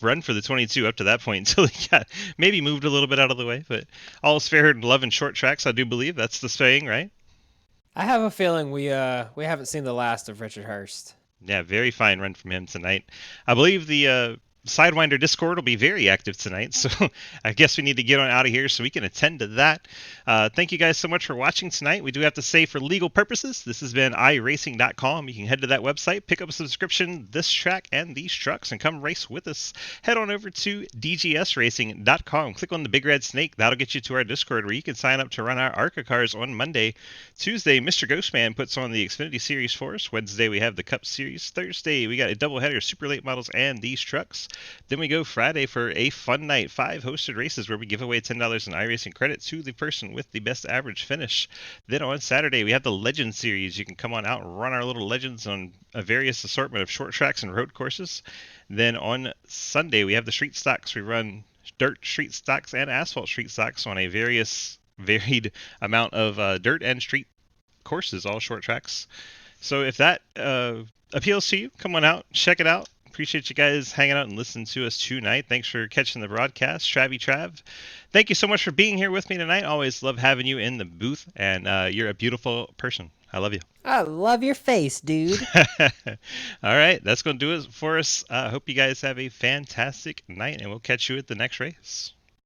run for the 22 up to that point until he got maybe moved a little bit out of the way. But all is fair in love and short tracks, I do believe. That's the saying, right? I have a feeling we haven't seen the last of Richard Hurst. Yeah, very fine run from him tonight. I believe the Sidewinder Discord will be very active tonight, so I guess we need to get on out of here so we can attend to that. Thank you guys so much for watching tonight. We do have to say, for legal purposes, this has been iRacing.com. You can head to that website, pick up a subscription, this track and these trucks, and come race with us. Head on over to DGSRacing.com. Click on the big red snake. That'll get you to our Discord where you can sign up to run our ARCA cars on Monday. Tuesday, Mr. Ghostman puts on the Xfinity Series for us. Wednesday, we have the Cup Series. Thursday, we got a doubleheader, super late models, and these trucks. Then we go Friday for a fun night, 5 hosted races where we give away $10 in iRacing credit to the person with the best average finish. Then on Saturday, we have the Legend Series. You can come on out and run our little Legends on a various assortment of short tracks and road courses. Then on Sunday, we have the Street Stocks. We run dirt street stocks and asphalt street stocks on a varied amount of dirt and street courses, all short tracks. So if that appeals to you, come on out, check it out. Appreciate you guys hanging out and listening to us tonight. Thanks for catching the broadcast. Travy Trav, thank you so much for being here with me tonight. Always love having you in the booth, and you're a beautiful person. I love you. I love your face, dude. All right, that's going to do it for us. I hope you guys have a fantastic night, and we'll catch you at the next race.